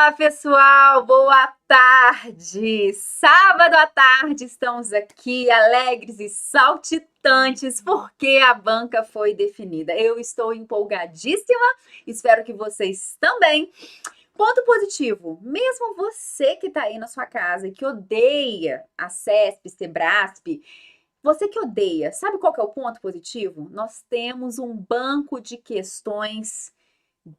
Olá, pessoal, boa tarde! Sábado à tarde, estamos aqui alegres e saltitantes porque a banca foi definida. Eu estou empolgadíssima, espero que vocês também. Ponto positivo, mesmo você que está aí na sua casa e que odeia a CESP, Sebrasp, você que odeia, sabe qual que é o ponto positivo? Nós temos um banco de questões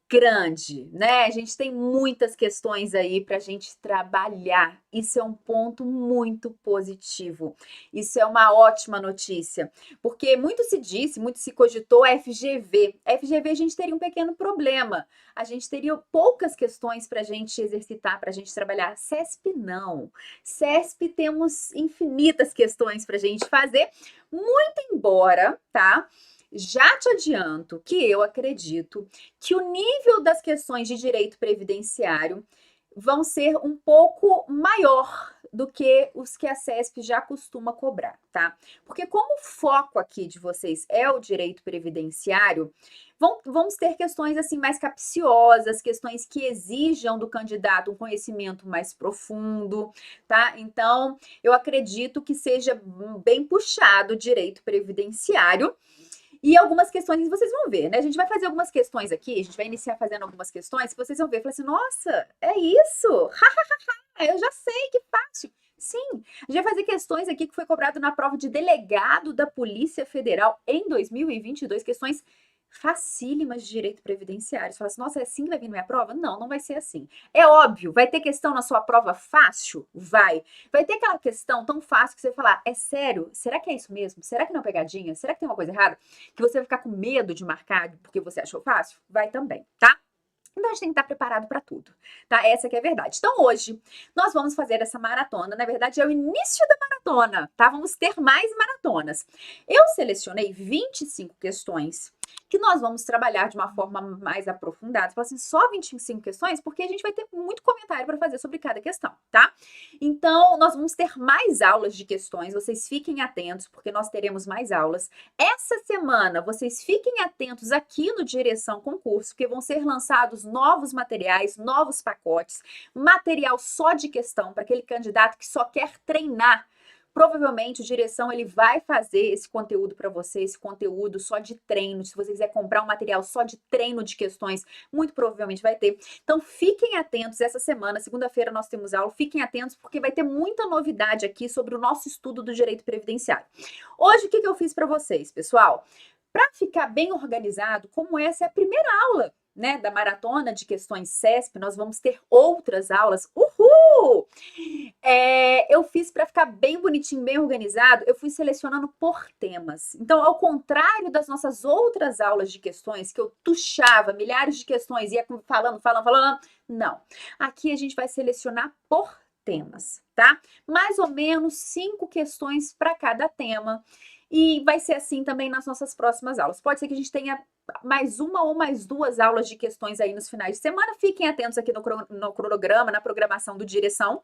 grande, né? A gente tem muitas questões aí para a gente trabalhar. Isso é um ponto muito positivo. Isso é uma ótima notícia, porque muito se disse, muito se cogitou a FGV. A FGV a gente teria um pequeno problema. A gente teria poucas questões para a gente exercitar, para a gente trabalhar. CESP não. CESP temos infinitas questões para a gente fazer, muito embora, tá? Já te adianto que eu acredito que o nível das questões de direito previdenciário vão ser um pouco maior do que os que a CESP já costuma cobrar, tá? Porque como o foco aqui de vocês é o direito previdenciário, vamos ter questões assim mais capciosas, questões que exijam do candidato um conhecimento mais profundo, tá? Então, eu acredito que seja bem puxado o direito previdenciário. E algumas questões vocês vão ver, né? A gente vai fazer algumas questões aqui, a gente vai iniciar fazendo algumas questões que vocês vão ver. Falar assim, nossa, é isso? Eu já sei, que fácil. Sim, a gente vai fazer questões aqui que foi cobrado na prova de delegado da Polícia Federal em 2022, questões facílimas de direito previdenciário. Você fala assim, nossa, é assim que vai vir na minha prova? Não, não vai ser assim. É óbvio, vai ter questão na sua prova fácil? Vai. Vai ter aquela questão tão fácil que você vai falar, é sério? Será que é isso mesmo? Será que não é pegadinha? Será que tem uma coisa errada? Que você vai ficar com medo de marcar porque você achou fácil? Vai também, tá? Então, a gente tem que estar preparado para tudo, tá? Essa que é a verdade. Então, hoje, nós vamos fazer essa maratona. Na verdade, é o início da maratona, tá? Vamos ter mais maratonas. Eu selecionei 25 questões que nós vamos trabalhar de uma forma mais aprofundada. Você fala assim, só 25 questões? Porque a gente vai ter muito comentário para fazer sobre cada questão, tá? Então, nós vamos ter mais aulas de questões. Vocês fiquem atentos, porque nós teremos mais aulas. Essa semana, vocês fiquem atentos aqui no Direção Concurso, porque vão ser lançados novos materiais, novos pacotes, material só de questão para aquele candidato que só quer treinar. Provavelmente o Direção ele vai fazer esse conteúdo para você, esse conteúdo só de treino. Se você quiser comprar um material só de treino de questões, muito provavelmente vai ter. Então fiquem atentos essa semana, segunda-feira nós temos aula, fiquem atentos porque vai ter muita novidade aqui sobre o nosso estudo do direito previdenciário. Hoje o que eu fiz para vocês, pessoal? Para ficar bem organizado, como essa é a primeira aula, né, da maratona de questões CESP, nós vamos ter outras aulas. Uhul! Eu fiz para ficar bem bonitinho, bem organizado, eu fui selecionando por temas. Então, ao contrário das nossas outras aulas de questões, que eu tuchava milhares de questões, ia falando, não. Aqui a gente vai selecionar por temas, tá? Mais ou menos 5 questões para cada tema. E vai ser assim também nas nossas próximas aulas. Pode ser que a gente tenha mais uma ou mais duas aulas de questões aí nos finais de semana. Fiquem atentos aqui no cronograma, na programação do Direção.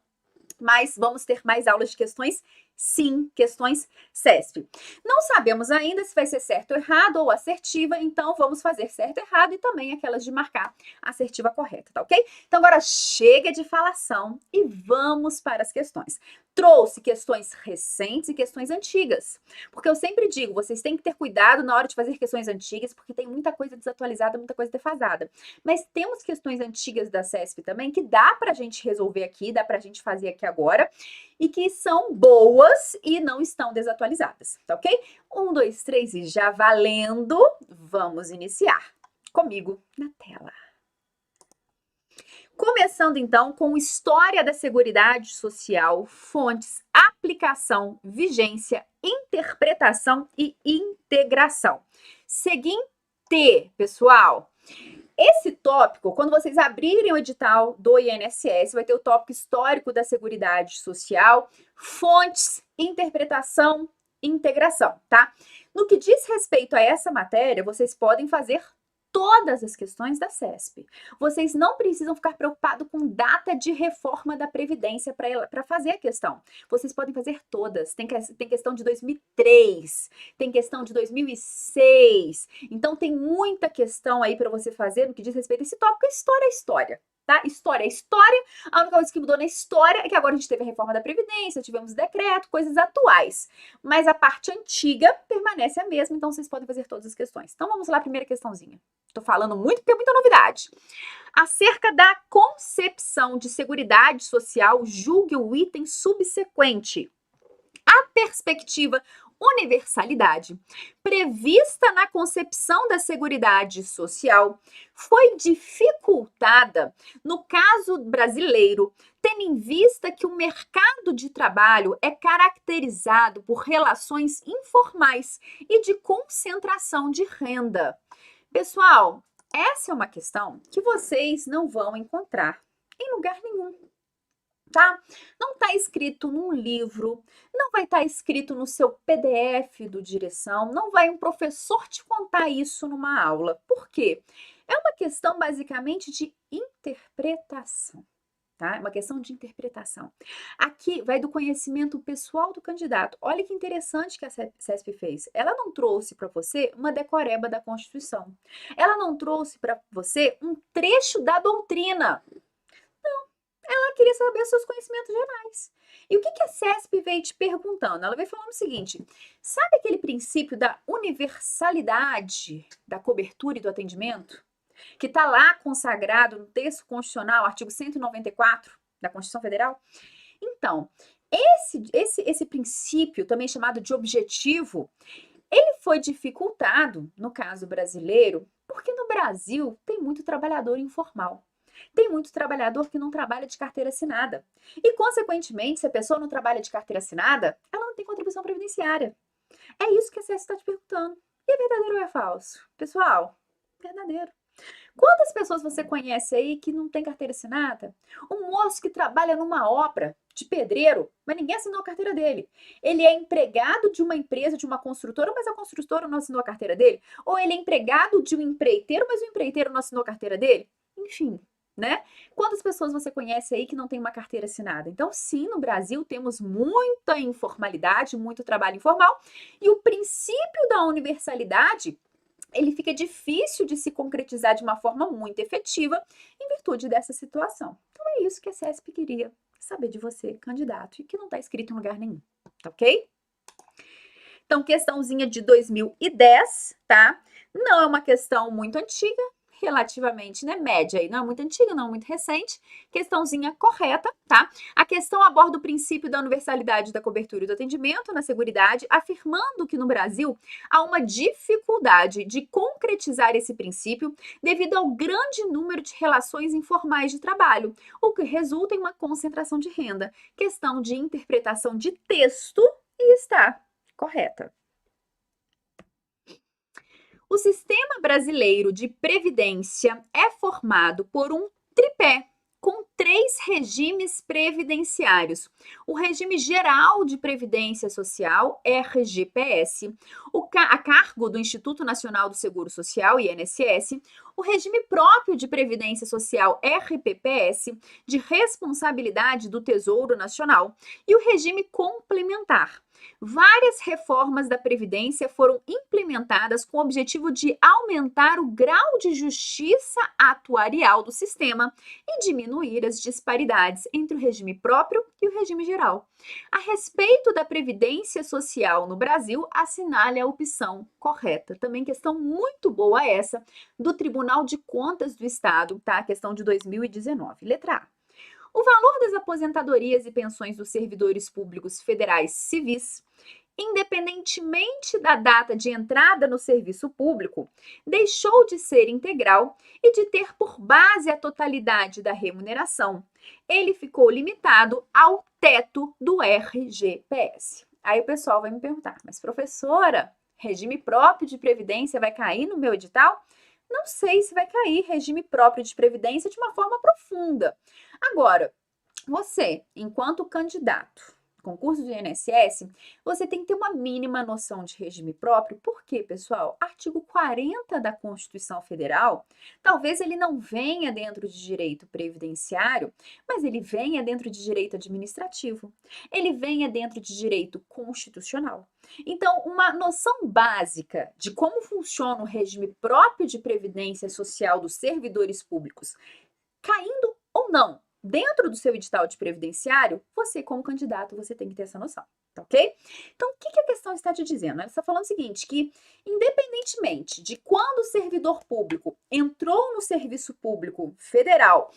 Mas vamos ter mais aulas de questões, sim, questões CESP. Não sabemos ainda se vai ser certo ou errado ou assertiva, então vamos fazer certo ou errado e também aquelas de marcar a assertiva correta, tá ok? Então agora chega de falação e vamos para as questões. Trouxe questões recentes e questões antigas, porque eu sempre digo, vocês têm que ter cuidado na hora de fazer questões antigas, porque tem muita coisa desatualizada, muita coisa defasada. Mas temos questões antigas da CESP também que dá pra gente resolver aqui, dá pra gente fazer aqui agora, e que são boas e não estão desatualizadas, tá ok? 1, 2, 3 e já valendo, vamos iniciar comigo na tela. Começando então com História da Seguridade Social, fontes, aplicação, vigência, interpretação e integração. Seguinte, pessoal, esse tópico, quando vocês abrirem o edital do INSS, vai ter o tópico Histórico da Seguridade Social, fontes, interpretação, integração, tá? No que diz respeito a essa matéria, vocês podem fazer todas as questões da CESP. Vocês não precisam ficar preocupados com data de reforma da Previdência para fazer a questão. Vocês podem fazer todas. Tem questão de 2003, tem questão de 2006. Então, tem muita questão aí para você fazer no que diz respeito a esse tópico. História é história, tá? História é história, a única coisa que mudou na história é que agora a gente teve a reforma da Previdência, tivemos decreto, coisas atuais. Mas a parte antiga permanece a mesma, então vocês podem fazer todas as questões. Então vamos lá, primeira questãozinha. Tô falando muito porque é muita novidade. Acerca da concepção de seguridade social, julgue o item subsequente. A perspectiva universalidade prevista na concepção da seguridade social foi dificultada no caso brasileiro, tendo em vista que o mercado de trabalho é caracterizado por relações informais e de concentração de renda. Pessoal, essa é uma questão que vocês não vão encontrar em lugar nenhum. Tá? Não está escrito num livro, não vai estar escrito no seu PDF do direção, não vai um professor te contar isso numa aula. Por quê? É uma questão basicamente de interpretação, tá? É uma questão de interpretação. Aqui vai do conhecimento pessoal do candidato. Olha que interessante que a CESP fez. Ela não trouxe para você uma decoreba da Constituição. Ela não trouxe para você um trecho da doutrina. Ela queria saber os seus conhecimentos gerais. E o que a CESP veio te perguntando? Ela veio falando o seguinte: sabe aquele princípio da universalidade da cobertura e do atendimento? Que está lá consagrado no texto constitucional, artigo 194 da Constituição Federal? Então, esse princípio, também chamado de objetivo, ele foi dificultado, no caso brasileiro, porque no Brasil tem muito trabalhador informal. Tem muito trabalhador que não trabalha de carteira assinada. E, consequentemente, se a pessoa não trabalha de carteira assinada, ela não tem contribuição previdenciária. É isso que a CES está te perguntando. E é verdadeiro ou é falso? Pessoal, verdadeiro. Quantas pessoas você conhece aí que não tem carteira assinada? Um moço que trabalha numa obra de pedreiro, mas ninguém assinou a carteira dele. Ele é empregado de uma empresa, de uma construtora, mas a construtora não assinou a carteira dele. Ou ele é empregado de um empreiteiro, mas o empreiteiro não assinou a carteira dele. Enfim, né? Quantas pessoas você conhece aí que não tem uma carteira assinada? Então, sim, no Brasil temos muita informalidade, muito trabalho informal, e o princípio da universalidade, ele fica difícil de se concretizar de uma forma muito efetiva em virtude dessa situação. Então, é isso que a CESP queria saber de você, candidato, e que não está escrito em lugar nenhum, tá ok? Então, questãozinha de 2010, tá? Não é uma questão muito antiga, relativamente, né, média aí, não é muito antiga, não é muito recente, questãozinha correta, tá? A questão aborda o princípio da universalidade da cobertura e do atendimento na seguridade, afirmando que no Brasil há uma dificuldade de concretizar esse princípio devido ao grande número de relações informais de trabalho, o que resulta em uma concentração de renda. Questão de interpretação de texto e está correta. O sistema brasileiro de previdência é formado por um tripé com 3 regimes previdenciários. O regime geral de previdência social, RGPS, a cargo do Instituto Nacional do Seguro Social, INSS, o regime próprio de previdência social, RPPS, de responsabilidade do Tesouro Nacional, e o regime complementar. Várias reformas da Previdência foram implementadas com o objetivo de aumentar o grau de justiça atuarial do sistema e diminuir as disparidades entre o regime próprio e o regime geral. A respeito da Previdência Social no Brasil, assinale a opção correta. Também questão muito boa essa do Tribunal de Contas do Estado, tá? Questão de 2019. Letra A. O valor das aposentadorias e pensões dos servidores públicos federais civis, independentemente da data de entrada no serviço público, deixou de ser integral e de ter por base a totalidade da remuneração. Ele ficou limitado ao teto do RGPS. Aí o pessoal vai me perguntar, mas professora, regime próprio de previdência vai cair no meu edital? Não sei se vai cair regime próprio de previdência de uma forma profunda. Agora, você, enquanto candidato, concurso do INSS, você tem que ter uma mínima noção de regime próprio. Por quê, pessoal? Artigo 40 da Constituição Federal, talvez ele não venha dentro de direito previdenciário, mas ele venha dentro de direito administrativo. Ele venha dentro de direito constitucional. Então, uma noção básica de como funciona o regime próprio de previdência social dos servidores públicos, caindo ou não dentro do seu edital de previdenciário, você, como candidato, você tem que ter essa noção, tá ok? Então, o que a questão está te dizendo? Ela está falando o seguinte, que independentemente de quando o servidor público entrou no serviço público federal,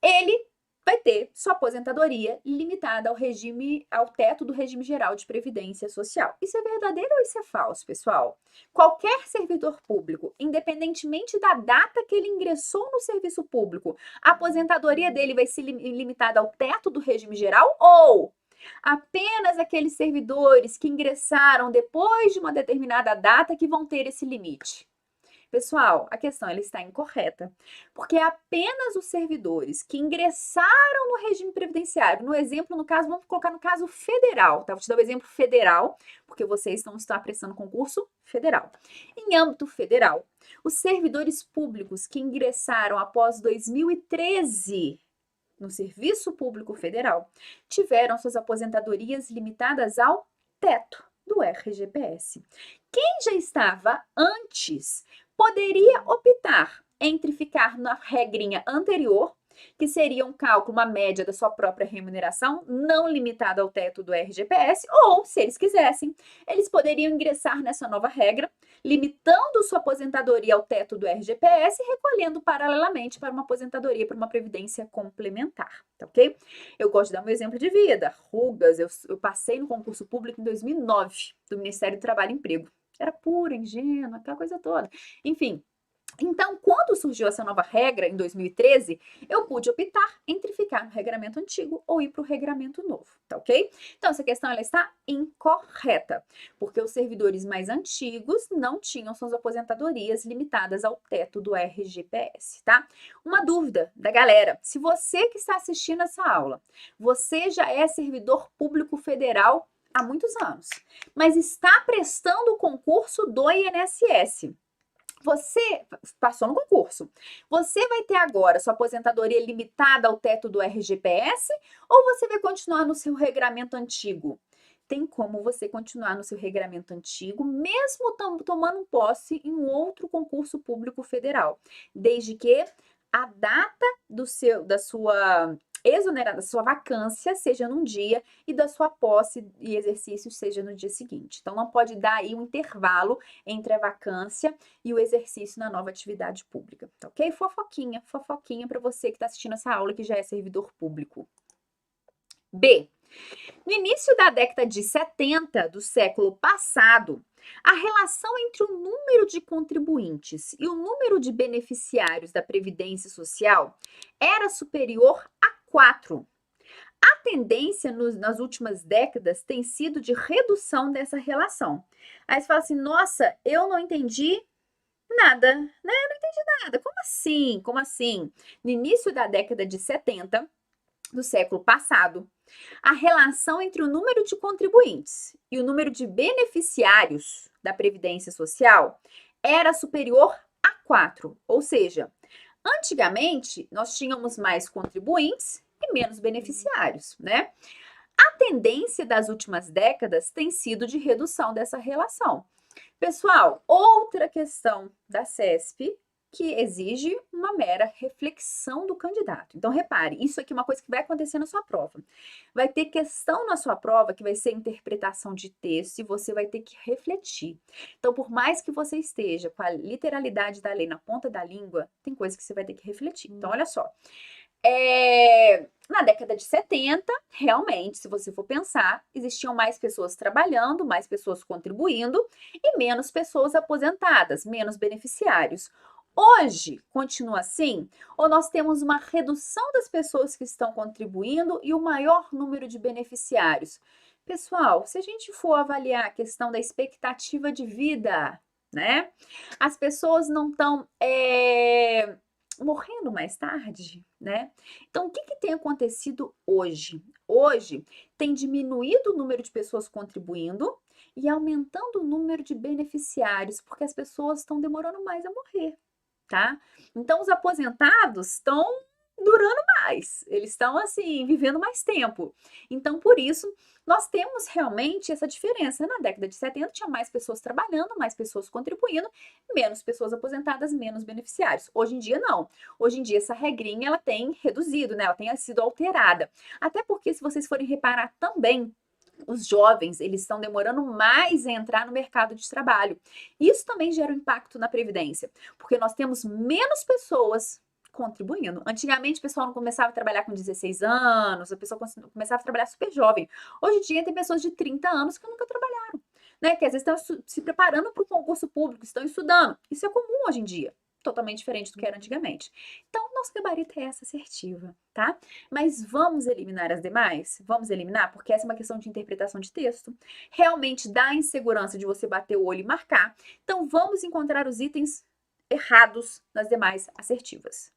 ele vai ter sua aposentadoria limitada ao teto do regime geral de previdência social. Isso é verdadeiro ou isso é falso, pessoal? Qualquer servidor público, independentemente da data que ele ingressou no serviço público, a aposentadoria dele vai ser limitada ao teto do regime geral ou apenas aqueles servidores que ingressaram depois de uma determinada data que vão ter esse limite? Pessoal, a questão ela está incorreta, porque apenas os servidores que ingressaram no regime previdenciário, no exemplo, no caso, vamos colocar no caso federal, tá? Vou te dar o exemplo federal, porque vocês estão prestando concurso federal. Em âmbito federal, os servidores públicos que ingressaram após 2013 no Serviço Público Federal tiveram suas aposentadorias limitadas ao teto do RGPS. Quem já estava antes poderia optar entre ficar na regrinha anterior, que seria um cálculo, uma média da sua própria remuneração, não limitada ao teto do RGPS, ou, se eles quisessem, eles poderiam ingressar nessa nova regra, limitando sua aposentadoria ao teto do RGPS e recolhendo paralelamente para uma aposentadoria, para uma previdência complementar, tá ok? Eu gosto de dar meu exemplo de vida. Rugas, eu passei no concurso público em 2009, do Ministério do Trabalho e Emprego. Era pura, ingênua, aquela coisa toda. Enfim, então, quando surgiu essa nova regra, em 2013, eu pude optar entre ficar no regramento antigo ou ir para o regramento novo, tá ok? Então, essa questão ela está incorreta, porque os servidores mais antigos não tinham suas aposentadorias limitadas ao teto do RGPS, tá? Uma dúvida da galera, se você que está assistindo essa aula, você já é servidor público federal há muitos anos, mas está prestando o concurso do INSS. Você passou no concurso. Você vai ter agora sua aposentadoria limitada ao teto do RGPS ou você vai continuar no seu regramento antigo? Tem como você continuar no seu regramento antigo, mesmo tomando posse em um outro concurso público federal, desde que a data da sua exonerada, da sua vacância seja num dia e da sua posse e exercício seja no dia seguinte. Então, não pode dar aí um intervalo entre a vacância e o exercício na nova atividade pública, tá ok? Fofoquinha para você que está assistindo essa aula que já é servidor público. B. No início da década de 70 do século passado, a relação entre o número de contribuintes e o número de beneficiários da Previdência Social era superior a 4. A tendência nas últimas décadas tem sido de redução dessa relação. Aí você fala assim, nossa, eu não entendi nada, né? Eu não entendi nada. Como assim? Como assim? No início da década de 70 do século passado, a relação entre o número de contribuintes e o número de beneficiários da Previdência Social era superior a 4. Ou seja, antigamente nós tínhamos mais contribuintes e menos beneficiários, né? A tendência das últimas décadas tem sido de redução dessa relação. Pessoal, outra questão da CESP que exige uma mera reflexão do candidato. Então, repare, isso aqui é uma coisa que vai acontecer na sua prova. Vai ter questão na sua prova que vai ser interpretação de texto e você vai ter que refletir. Então, por mais que você esteja com a literalidade da lei na ponta da língua, tem coisa que você vai ter que refletir. Então, olha só. Na década de 70, realmente, se você for pensar, existiam mais pessoas trabalhando, mais pessoas contribuindo e menos pessoas aposentadas, menos beneficiários. Hoje, continua assim? Ou nós temos uma redução das pessoas que estão contribuindo e o maior número de beneficiários? Pessoal, se a gente for avaliar a questão da expectativa de vida, né? As pessoas não estão morrendo mais tarde, né? Então, o que tem acontecido hoje? Hoje tem diminuído o número de pessoas contribuindo e aumentando o número de beneficiários, porque as pessoas estão demorando mais a morrer, tá? Então, os aposentados estão durando mais, eles estão assim, vivendo mais tempo. Então, por isso, nós temos realmente essa diferença. Na década de 70 tinha mais pessoas trabalhando, mais pessoas contribuindo, menos pessoas aposentadas, menos beneficiários. Hoje em dia não. Hoje em dia essa regrinha ela tem reduzido, né? Ela tem sido alterada. Até porque se vocês forem reparar também, os jovens, eles estão demorando mais a entrar no mercado de trabalho. Isso também gera um impacto na previdência, porque nós temos menos pessoas contribuindo. Antigamente, o pessoal não começava a trabalhar com 16 anos, a pessoa começava a trabalhar super jovem. Hoje em dia, tem pessoas de 30 anos que nunca trabalharam, né? Que às vezes estão se preparando para o concurso público, estão estudando. Isso é comum hoje em dia. Totalmente diferente do que era antigamente. Então, nosso gabarito é essa assertiva, tá? Mas vamos eliminar as demais? Vamos eliminar? Porque essa é uma questão de interpretação de texto. Realmente dá insegurança de você bater o olho e marcar. Então, vamos encontrar os itens errados nas demais assertivas.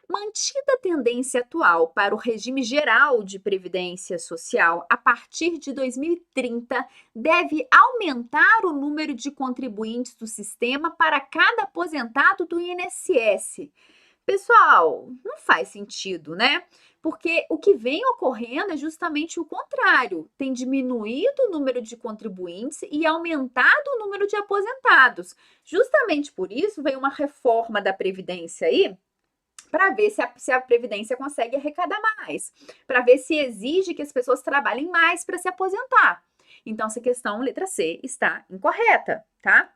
Mantida a tendência atual para o regime geral de previdência social, a partir de 2030, deve aumentar o número de contribuintes do sistema para cada aposentado do INSS. Pessoal, não faz sentido, né? Porque o que vem ocorrendo é justamente o contrário. Tem diminuído o número de contribuintes e aumentado o número de aposentados. Justamente por isso veio uma reforma da Previdência aí, para ver se a Previdência consegue arrecadar mais, para ver se exige que as pessoas trabalhem mais para se aposentar. Então, essa questão, letra C, está incorreta, tá?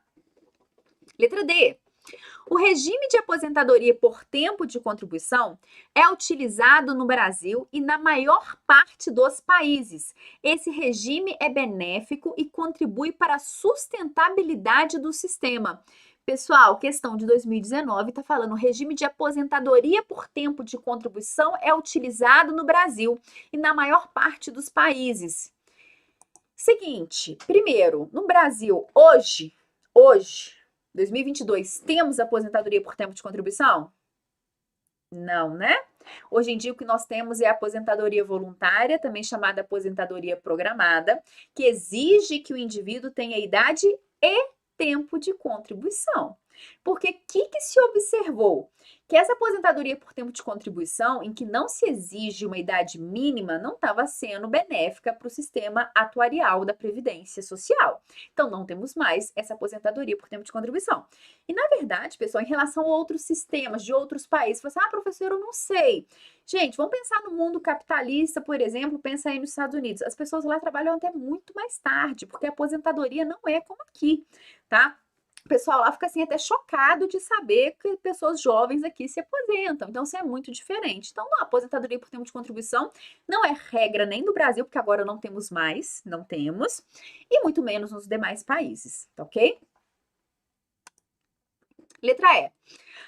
Letra D. O regime de aposentadoria por tempo de contribuição é utilizado no Brasil e na maior parte dos países. Esse regime é benéfico e contribui para a sustentabilidade do sistema. Pessoal, questão de 2019 está falando: o regime de aposentadoria por tempo de contribuição é utilizado no Brasil e na maior parte dos países. Seguinte, primeiro, no Brasil, hoje, 2022, temos aposentadoria por tempo de contribuição? Não, né? Hoje em dia, o que nós temos é a aposentadoria voluntária, também chamada aposentadoria programada, que exige que o indivíduo tenha idade e tempo de contribuição. Porque o que se observou? Que essa aposentadoria por tempo de contribuição, em que não se exige uma idade mínima, não estava sendo benéfica para o sistema atuarial da Previdência Social. Então, não temos mais essa aposentadoria por tempo de contribuição. E, na verdade, pessoal, em relação a outros sistemas de outros países, você fala assim: professor, eu não sei. Gente, vamos pensar no mundo capitalista, por exemplo, pensa aí nos Estados Unidos. As pessoas lá trabalham até muito mais tarde, porque a aposentadoria não é como aqui, tá? O pessoal lá fica assim até chocado de saber que pessoas jovens aqui se aposentam. Então, isso é muito diferente. Então, a aposentadoria por tempo de contribuição não é regra nem no Brasil, porque agora não temos mais, não temos, e muito menos nos demais países, tá ok? Letra E.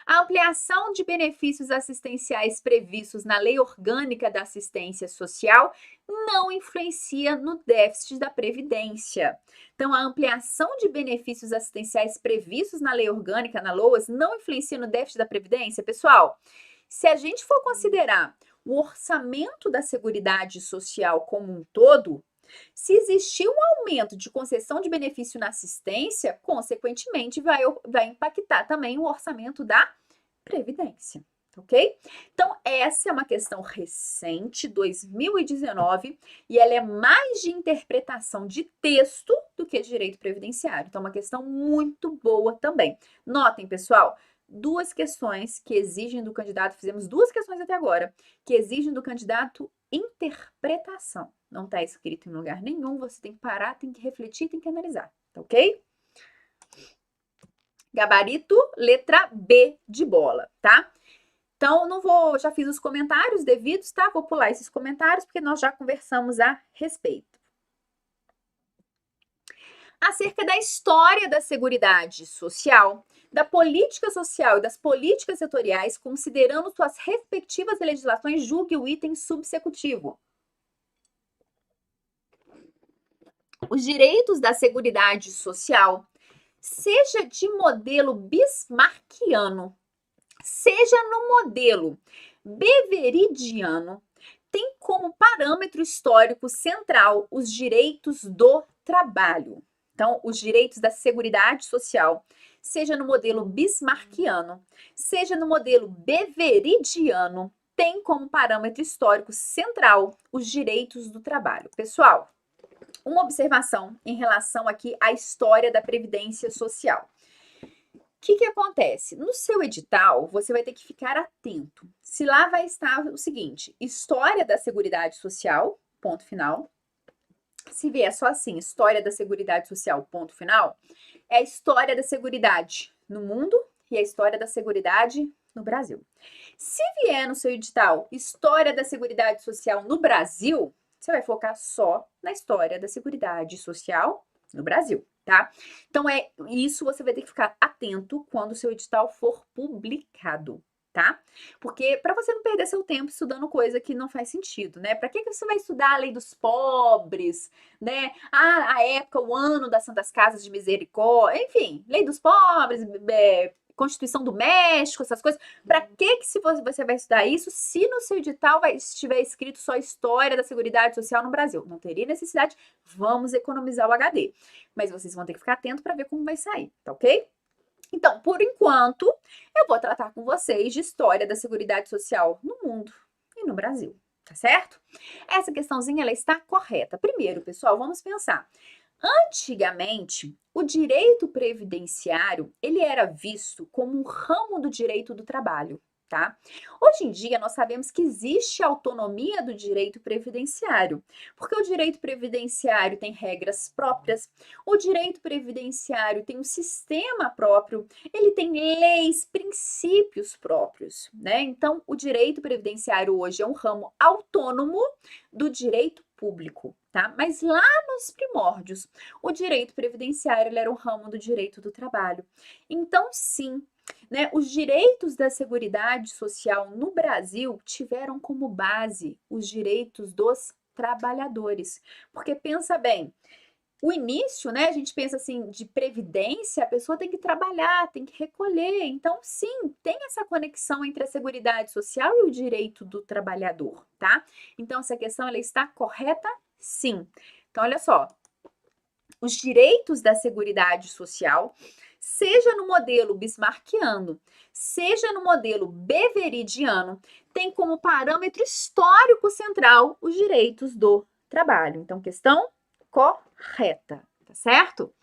A ampliação de benefícios assistenciais previstos na Lei Orgânica da Assistência Social não influencia no déficit da Previdência. Então, a ampliação de benefícios assistenciais previstos na Lei Orgânica, na LOAS, não influencia no déficit da Previdência? Pessoal, se a gente for considerar o orçamento da Seguridade Social como um todo, se existir um aumento de concessão de benefício na assistência, consequentemente vai impactar também o orçamento da Previdência, ok? Então, essa é uma questão recente, 2019, e ela é mais de interpretação de texto do que de direito previdenciário. Então, é uma questão muito boa também. Notem, pessoal, duas questões que exigem do candidato, fizemos duas questões até agora, que exigem do candidato interpretação. Não está escrito em lugar nenhum, você tem que parar, tem que refletir, tem que analisar, tá ok? Gabarito, letra B de bola, tá? Então, não vou, já fiz os comentários devidos, tá? Vou pular esses comentários, porque nós já conversamos a respeito. Acerca da história da Seguridade Social, da política social e das políticas setoriais, considerando suas respectivas legislações, julgue o item subsecutivo. Os direitos da Seguridade Social, seja de modelo bismarckiano, seja no modelo beveridiano, tem como parâmetro histórico central os direitos do trabalho. Então, os direitos da Seguridade Social, seja no modelo bismarckiano, seja no modelo beveridiano, tem como parâmetro histórico central os direitos do trabalho. Pessoal, uma observação em relação aqui à história da Previdência Social. O que acontece? No seu edital, você vai ter que ficar atento. Se lá vai estar o seguinte, História da Seguridade Social, ponto final. Se vier só assim, História da Seguridade Social, ponto final, é a história da Seguridade no mundo e a história da Seguridade no Brasil. Se vier no seu edital História da Seguridade Social no Brasil, você vai focar só na história da Seguridade Social no Brasil, tá? Então, isso você vai ter que ficar atento quando o seu edital for publicado, tá? Porque para você não perder seu tempo estudando coisa que não faz sentido, né? Para que você vai estudar a lei dos pobres, né? A época, o ano das Santas Casas de Misericórdia, enfim, lei dos pobres, Constituição do México, essas coisas. Para que se você vai estudar isso se no seu edital estiver escrito só História da Seguridade Social no Brasil? Não teria necessidade, vamos economizar o HD. Mas vocês vão ter que ficar atentos para ver como vai sair, tá ok? Então, por enquanto, eu vou tratar com vocês de História da Seguridade Social no mundo e no Brasil, tá certo? Essa questãozinha, ela está correta. Primeiro, pessoal, vamos pensar. Antigamente, o direito previdenciário, ele era visto como um ramo do direito do trabalho, tá? Hoje em dia, nós sabemos que existe autonomia do direito previdenciário, porque o direito previdenciário tem regras próprias, o direito previdenciário tem um sistema próprio, ele tem leis, princípios próprios, né? Então, o direito previdenciário hoje é um ramo autônomo do direito público, tá? Mas lá nos primórdios, o direito previdenciário ele era um ramo do direito do trabalho. Então, sim, né, os direitos da Seguridade Social no Brasil tiveram como base os direitos dos trabalhadores. Porque pensa bem, o início, né, a gente pensa assim, de previdência, a pessoa tem que trabalhar, tem que recolher. Então, sim, tem essa conexão entre a Seguridade Social e o direito do trabalhador, tá? Então, essa questão, ela está correta? Sim. Então, olha só, os direitos da Seguridade Social, seja no modelo bismarckiano, seja no modelo beveridiano, tem como parâmetro histórico central os direitos do trabalho. Então, questão correta, tá certo?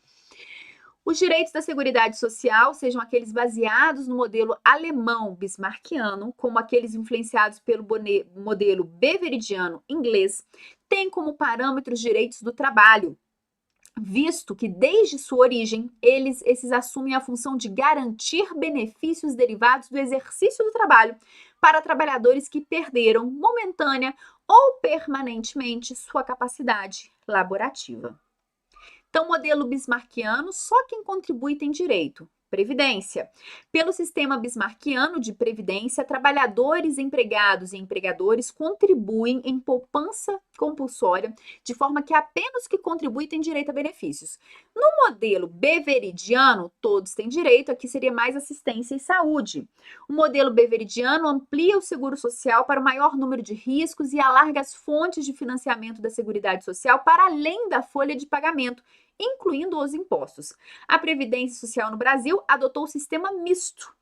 Os direitos da Seguridade Social, sejam aqueles baseados no modelo alemão bismarckiano, como aqueles influenciados pelo modelo beveridiano inglês, têm como parâmetro os direitos do trabalho, visto que desde sua origem, esses assumem a função de garantir benefícios derivados do exercício do trabalho para trabalhadores que perderam momentânea ou permanentemente sua capacidade laborativa. Então, modelo bismarckiano, só quem contribui tem direito. Previdência. Pelo sistema bismarckiano de previdência, trabalhadores, empregados e empregadores contribuem em poupança compulsória, de forma que apenas que contribui tem direito a benefícios. No modelo beveridiano, todos têm direito, aqui seria mais assistência e saúde. O modelo beveridiano amplia o seguro social para o maior número de riscos e alarga as fontes de financiamento da Seguridade Social para além da folha de pagamento, incluindo os impostos. A Previdência Social no Brasil adotou o sistema misto.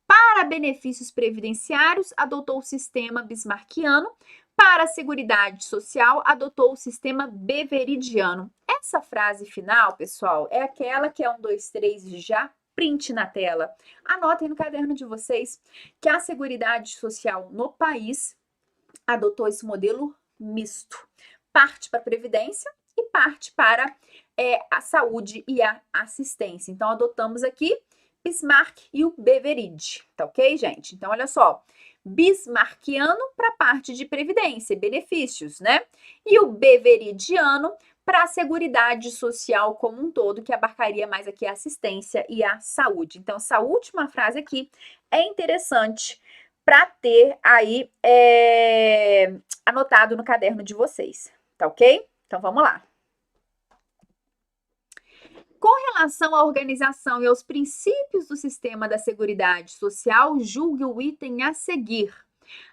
Para benefícios previdenciários, adotou o sistema bismarckiano. Para a Seguridade Social, adotou o sistema beveridiano. Essa frase final, pessoal, é aquela que é 1, 2, 3 e já print na tela. Anotem no caderno de vocês que a Seguridade Social no país adotou esse modelo misto. Parte para a Previdência e parte para a saúde e a assistência. Então, adotamos aqui Bismarck e o Beveridge, tá ok, gente? Então, olha só, bismarckiano para a parte de previdência e benefícios, né? E o beveridiano para a Seguridade Social como um todo, que abarcaria mais aqui a assistência e a saúde. Então, essa última frase aqui é interessante para ter aí anotado no caderno de vocês, tá ok? Então, vamos lá. Com relação à organização e aos princípios do sistema da Seguridade Social, julgue o item a seguir.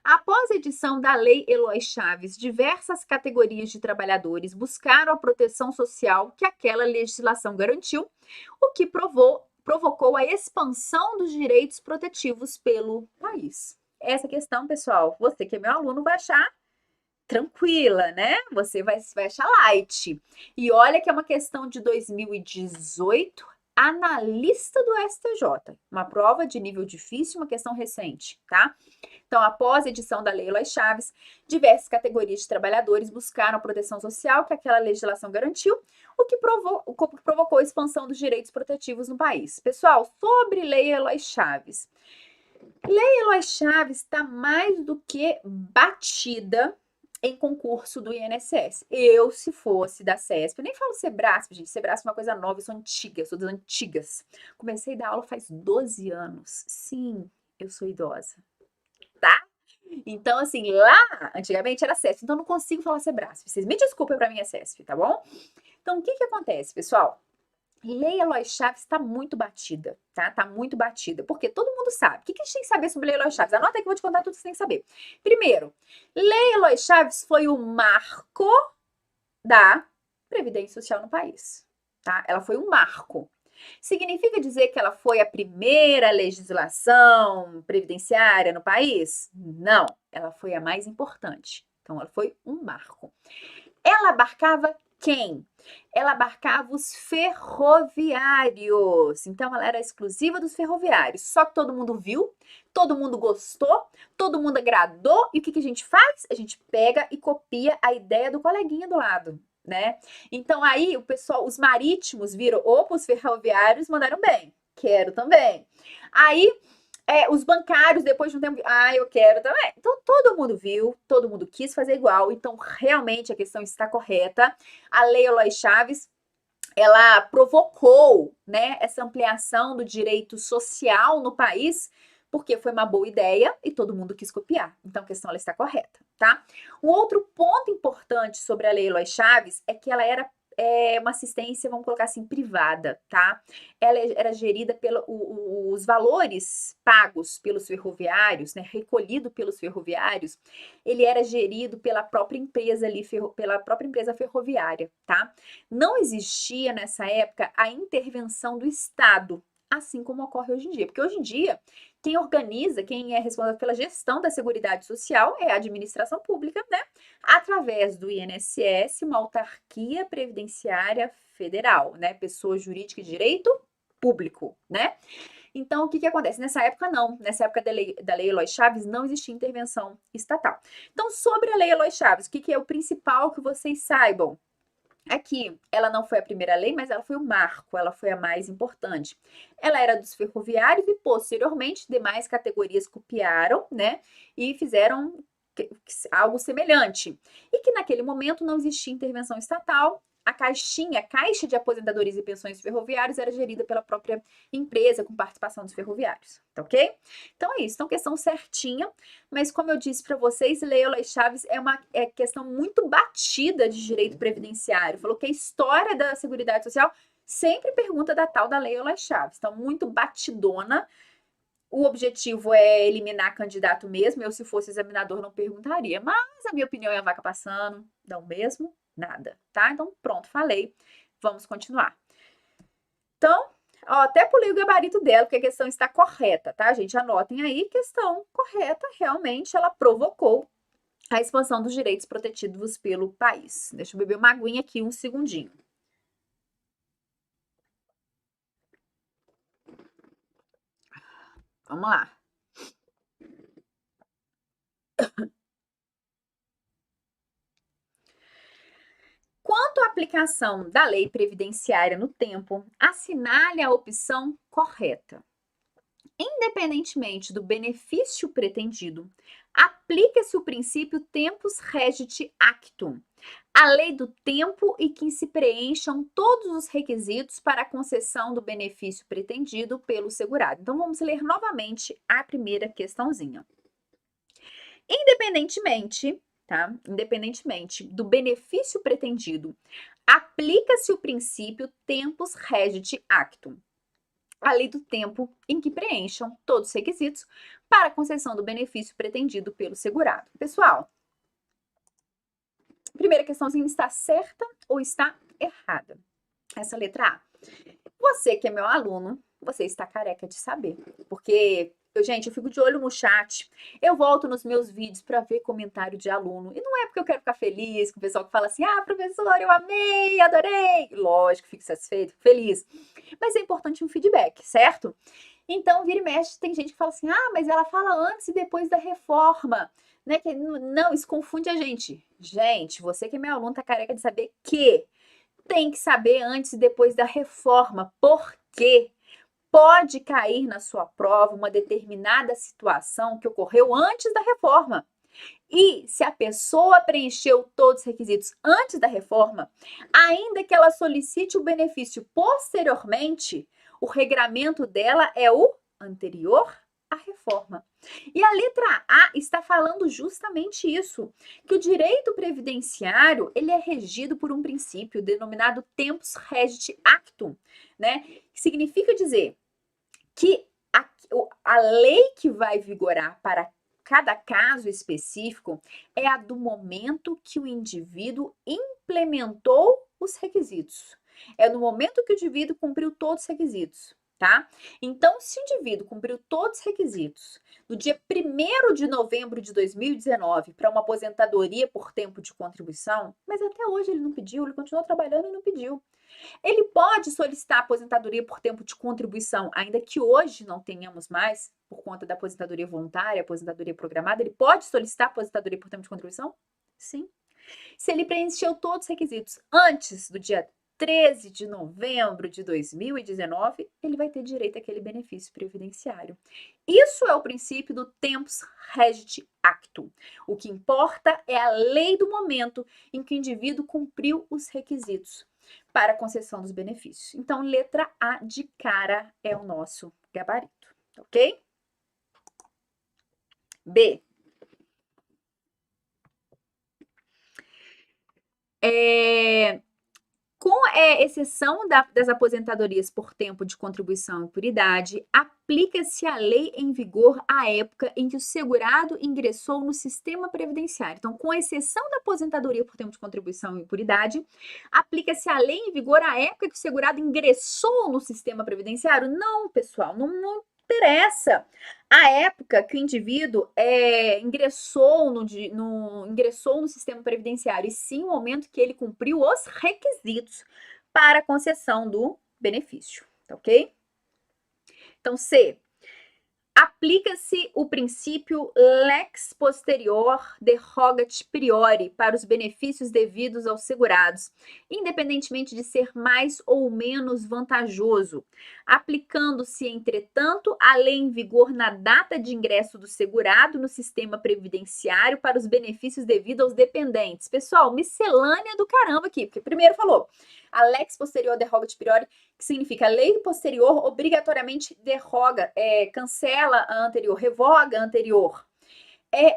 Após a edição da Lei Eloy Chaves, diversas categorias de trabalhadores buscaram a proteção social que aquela legislação garantiu, o que provou provocou a expansão dos direitos protetivos pelo país? Essa questão, pessoal, você que é meu aluno vai achar tranquila, né? Você vai achar light. E olha que é uma questão de 2018, analista do STJ. Uma prova de nível difícil, uma questão recente, tá? Então, após a edição da Lei Eloy Chaves, diversas categorias de trabalhadores buscaram a proteção social que aquela legislação garantiu, o que provocou a expansão dos direitos protetivos no país. Pessoal, sobre Lei Eloy Chaves. Lei Eloy Chaves está mais do que batida em concurso do INSS. Eu, se fosse da CESP, eu nem falo Sebrasp, gente. Sebrasp é uma coisa nova, eu sou antiga, eu sou das antigas. Comecei a dar aula faz 12 anos. Sim, eu sou idosa, tá? Então, assim, lá, antigamente era CESP, então eu não consigo falar Sebrasp. Vocês me desculpem pra mim é CESP, tá bom? Então, o que que acontece, pessoal? Lei Eloy Chaves está muito batida, tá? Tá muito batida, porque todo mundo sabe. O que que a gente tem que saber sobre Lei Eloy Chaves? Anota aí que eu vou te contar tudo que você tem que saber. Primeiro, Lei Eloy Chaves foi o marco da Previdência Social no país, tá? Ela foi um marco. Significa dizer que ela foi a primeira legislação previdenciária no país? Não, ela foi a mais importante. Então, ela foi um marco. Ela abarcava quem? Ela abarcava os ferroviários. Então, ela era exclusiva dos ferroviários. Só que todo mundo viu, todo mundo gostou, todo mundo agradou. E o que que a gente faz? A gente pega e copia a ideia do coleguinha do lado, né? Então, aí o pessoal, os marítimos viram, opa, os ferroviários mandaram bem. Quero também. Aí os bancários, depois de um tempo, eu quero também. Então, todo mundo viu, todo mundo quis fazer igual. Então, realmente, a questão está correta. A Lei Eloy Chaves, ela provocou, né, essa ampliação do direito social no país, porque foi uma boa ideia e todo mundo quis copiar. Então, a questão ela está correta, tá? Um outro ponto importante sobre a Lei Eloy Chaves é que ela era uma assistência, vamos colocar assim, privada, tá? Ela era gerida pelos valores pagos pelos ferroviários, né, recolhido pelos ferroviários, ele era gerido pela própria empresa ali, pela própria empresa ferroviária, tá? Não existia nessa época a intervenção do Estado, assim como ocorre hoje em dia, porque hoje em dia quem organiza, quem é responsável pela gestão da Seguridade Social é a administração pública, né? Através do INSS, uma autarquia previdenciária federal, né? Pessoa jurídica de direito público, né? Então, o que que acontece? Nessa época, não. Nessa época da Lei Eloy Chaves, não existia intervenção estatal. Então, sobre a Lei Eloy Chaves, o que que é o principal que vocês saibam? Aqui, ela não foi a primeira lei, mas ela foi o marco, ela foi a mais importante. Ela era dos ferroviários e, posteriormente, demais categorias copiaram, né, e fizeram algo semelhante. E que naquele momento não existia intervenção estatal, a Caixa de Aposentadorias e Pensões Ferroviários era gerida pela própria empresa, com participação dos ferroviários, tá ok? Então é isso, então questão certinha, mas como eu disse para vocês, Lei Eloy Chaves é uma questão muito batida de direito previdenciário, falou que a história da Seguridade Social sempre pergunta da tal da Lei Eloy Chaves, então muito batidona. O objetivo é eliminar candidato mesmo. Eu, se fosse examinador, não perguntaria. Mas a minha opinião é a vaca passando. Dá o mesmo? Nada, tá? Então, pronto, falei. Vamos continuar. Então, até pulei o gabarito dela, porque a questão está correta, tá, gente? Anotem aí, questão correta. Realmente, ela provocou a expansão dos direitos protegidos pelo país. Deixa eu beber uma aguinha aqui, um segundinho. Vamos lá. Quanto à aplicação da lei previdenciária no tempo, assinale a opção correta. Independentemente do benefício pretendido, aplica-se o princípio tempus regit actum, a lei do tempo e que se preencham todos os requisitos para a concessão do benefício pretendido pelo segurado. Então, vamos ler novamente a primeira questãozinha. Independentemente, tá? Independentemente do benefício pretendido, aplica-se o princípio tempus regit actum, a lei do tempo em que preencham todos os requisitos para a concessão do benefício pretendido pelo segurado. Pessoal, primeira questãozinha, está certa ou está errada? Essa letra A. Você que é meu aluno, você está careca de saber. Porque, gente, eu fico de olho no chat, eu volto nos meus vídeos para ver comentário de aluno. E não é porque eu quero ficar feliz com o pessoal que fala assim, ah, professor, eu amei, adorei. Lógico, fico satisfeito, fico feliz. Mas é importante um feedback, certo? Então, vira e mexe, tem gente que fala assim, ah, mas ela fala antes e depois da reforma. Né? Que, não, isso confunde a gente. Gente, você que é meu aluno tá careca de saber que tem que saber antes e depois da reforma. Por quê? Pode cair na sua prova uma determinada situação que ocorreu antes da reforma. E se a pessoa preencheu todos os requisitos antes da reforma, ainda que ela solicite o benefício posteriormente, o regramento dela é o anterior à reforma. E a letra A está falando justamente isso, que o direito previdenciário, ele é regido por um princípio denominado tempus regit actum, né? Que significa dizer que a lei que vai vigorar para cada caso específico é a do momento que o indivíduo implementou os requisitos. É no momento que o indivíduo cumpriu todos os requisitos, tá? Então, se o indivíduo cumpriu todos os requisitos no dia 1º de novembro de 2019 para uma aposentadoria por tempo de contribuição, mas até hoje ele não pediu, ele continuou trabalhando e não pediu. Ele pode solicitar aposentadoria por tempo de contribuição, ainda que hoje não tenhamos mais, por conta da aposentadoria voluntária, aposentadoria programada, ele pode solicitar aposentadoria por tempo de contribuição? Sim. Se ele preencheu todos os requisitos antes do dia 13 de novembro de 2019, ele vai ter direito àquele benefício previdenciário. Isso é o princípio do tempus regit actum. O que importa é a lei do momento em que o indivíduo cumpriu os requisitos para a concessão dos benefícios. Então, letra A de cara é o nosso gabarito, ok? B. Com exceção das aposentadorias por tempo de contribuição e por idade, aplica-se a lei em vigor à época em que o segurado ingressou no sistema previdenciário. Então, com exceção da aposentadoria por tempo de contribuição e por idade, aplica-se a lei em vigor à época que o segurado ingressou no sistema previdenciário? Não, pessoal, não interessa. A época que o indivíduo ingressou no sistema previdenciário, e sim o momento que ele cumpriu os requisitos para a concessão do benefício, tá ok? Então, C. Aplica-se o princípio lex posterior derogat priori para os benefícios devidos aos segurados, independentemente de ser mais ou menos vantajoso, aplicando-se, entretanto, a lei em vigor na data de ingresso do segurado no sistema previdenciário para os benefícios devidos aos dependentes. Pessoal, miscelânea do caramba aqui, porque primeiro falou a lex posterior derogat priori, que significa a lei posterior obrigatoriamente derroga, cancela a anterior, revoga a anterior.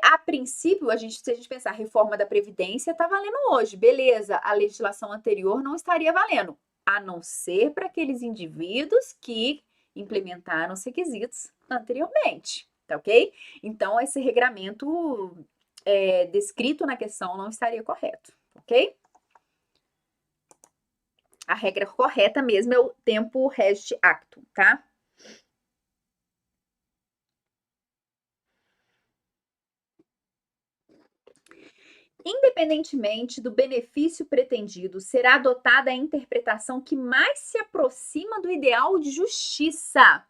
A princípio, se a gente pensar, a reforma da Previdência está valendo hoje, beleza, a legislação anterior não estaria valendo, a não ser para aqueles indivíduos que implementaram os requisitos anteriormente, tá ok? Então, esse regramento descrito na questão não estaria correto, ok? A regra correta mesmo é o tempo regit actum, tá? Independentemente do benefício pretendido, será adotada a interpretação que mais se aproxima do ideal de justiça,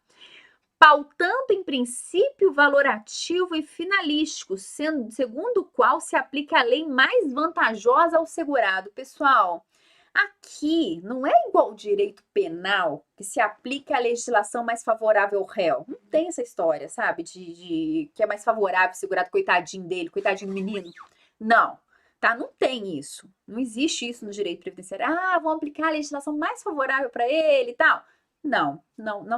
pautando em princípio valorativo e finalístico, segundo o qual se aplica a lei mais vantajosa ao segurado. Pessoal, aqui não é igual ao direito penal, que se aplica a legislação mais favorável ao réu. Não tem essa história, sabe? Que é mais favorável o segurado, coitadinho dele, coitadinho do menino. Não, tá? Não tem isso. Não existe isso no direito previdenciário. Ah, vão aplicar a legislação mais favorável para ele e tal. Não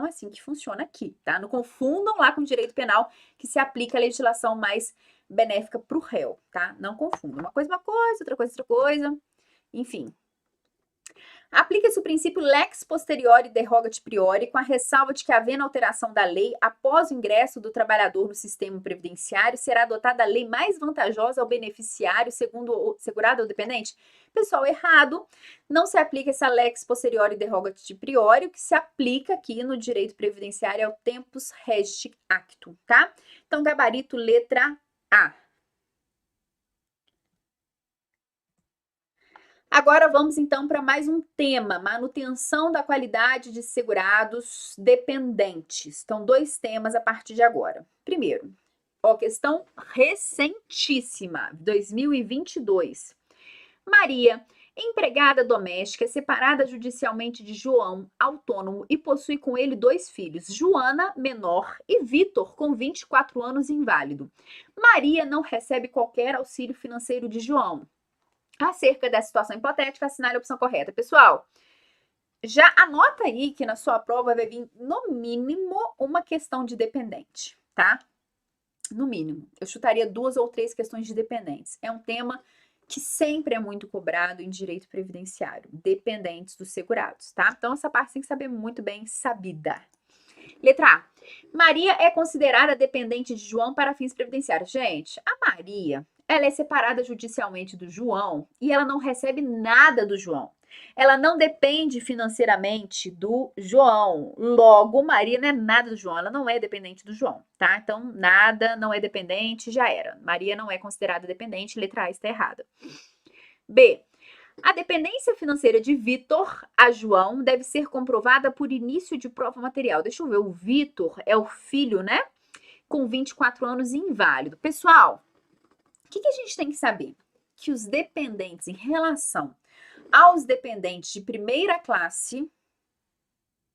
é assim que funciona aqui, tá? Não confundam lá com o direito penal, que se aplica a legislação mais benéfica para o réu, tá? Não confundam. Uma coisa, outra coisa. Enfim. Aplica-se o princípio lex posteriori derogati priori, com a ressalva de que, havendo alteração da lei, após o ingresso do trabalhador no sistema previdenciário, será adotada a lei mais vantajosa ao beneficiário, segundo o segurado ou dependente. Pessoal, errado. Não se aplica essa lex posteriori derogati priori. O que se aplica aqui no direito previdenciário é o tempus regit actum, tá? Então, gabarito letra A. Agora vamos então para mais um tema, manutenção da qualidade de segurados dependentes. Então, 2 temas a partir de agora. Primeiro, questão recentíssima, 2022. Maria, empregada doméstica, separada judicialmente de João, autônomo, e possui com ele 2 filhos, Joana, menor, e Vitor, com 24 anos, inválido. Maria não recebe qualquer auxílio financeiro de João. Acerca da situação hipotética, assinale a opção correta. Pessoal, já anota aí que na sua prova vai vir, no mínimo, uma questão de dependente, tá? No mínimo. Eu chutaria 2 ou 3 questões de dependentes. É um tema que sempre é muito cobrado em direito previdenciário. Dependentes dos segurados, tá? Então, essa parte tem que saber muito bem sabida. Letra A. Maria é considerada dependente de João para fins previdenciários. Gente, a Maria, ela é separada judicialmente do João e ela não recebe nada do João. Ela não depende financeiramente do João. Logo, Maria não é nada do João. Ela não é dependente do João, tá? Então, nada, não é dependente, já era. Maria não é considerada dependente, letra A está errada. B. A dependência financeira de Vitor a João deve ser comprovada por início de prova material. Deixa eu ver, o Vitor é o filho, né? Com 24 anos e inválido. Pessoal, o que a gente tem que saber? Que os dependentes, em relação aos dependentes de primeira classe,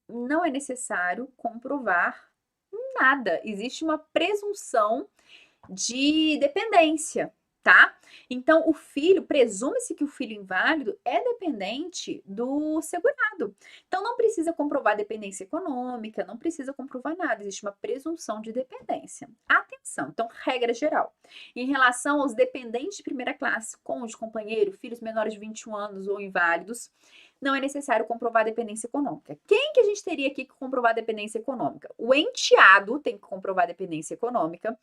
não é necessário comprovar nada. Existe uma presunção de dependência, tá? Então, o filho, presume-se que o filho inválido é dependente do segurado. Então, não precisa comprovar dependência econômica, não precisa comprovar nada, existe uma presunção de dependência. Atenção, então, regra geral. Em relação aos dependentes de primeira classe, cônjuge, companheiro, filhos menores de 21 anos ou inválidos, não é necessário comprovar dependência econômica. Quem que a gente teria aqui que comprovar dependência econômica? O enteado tem que comprovar dependência econômica,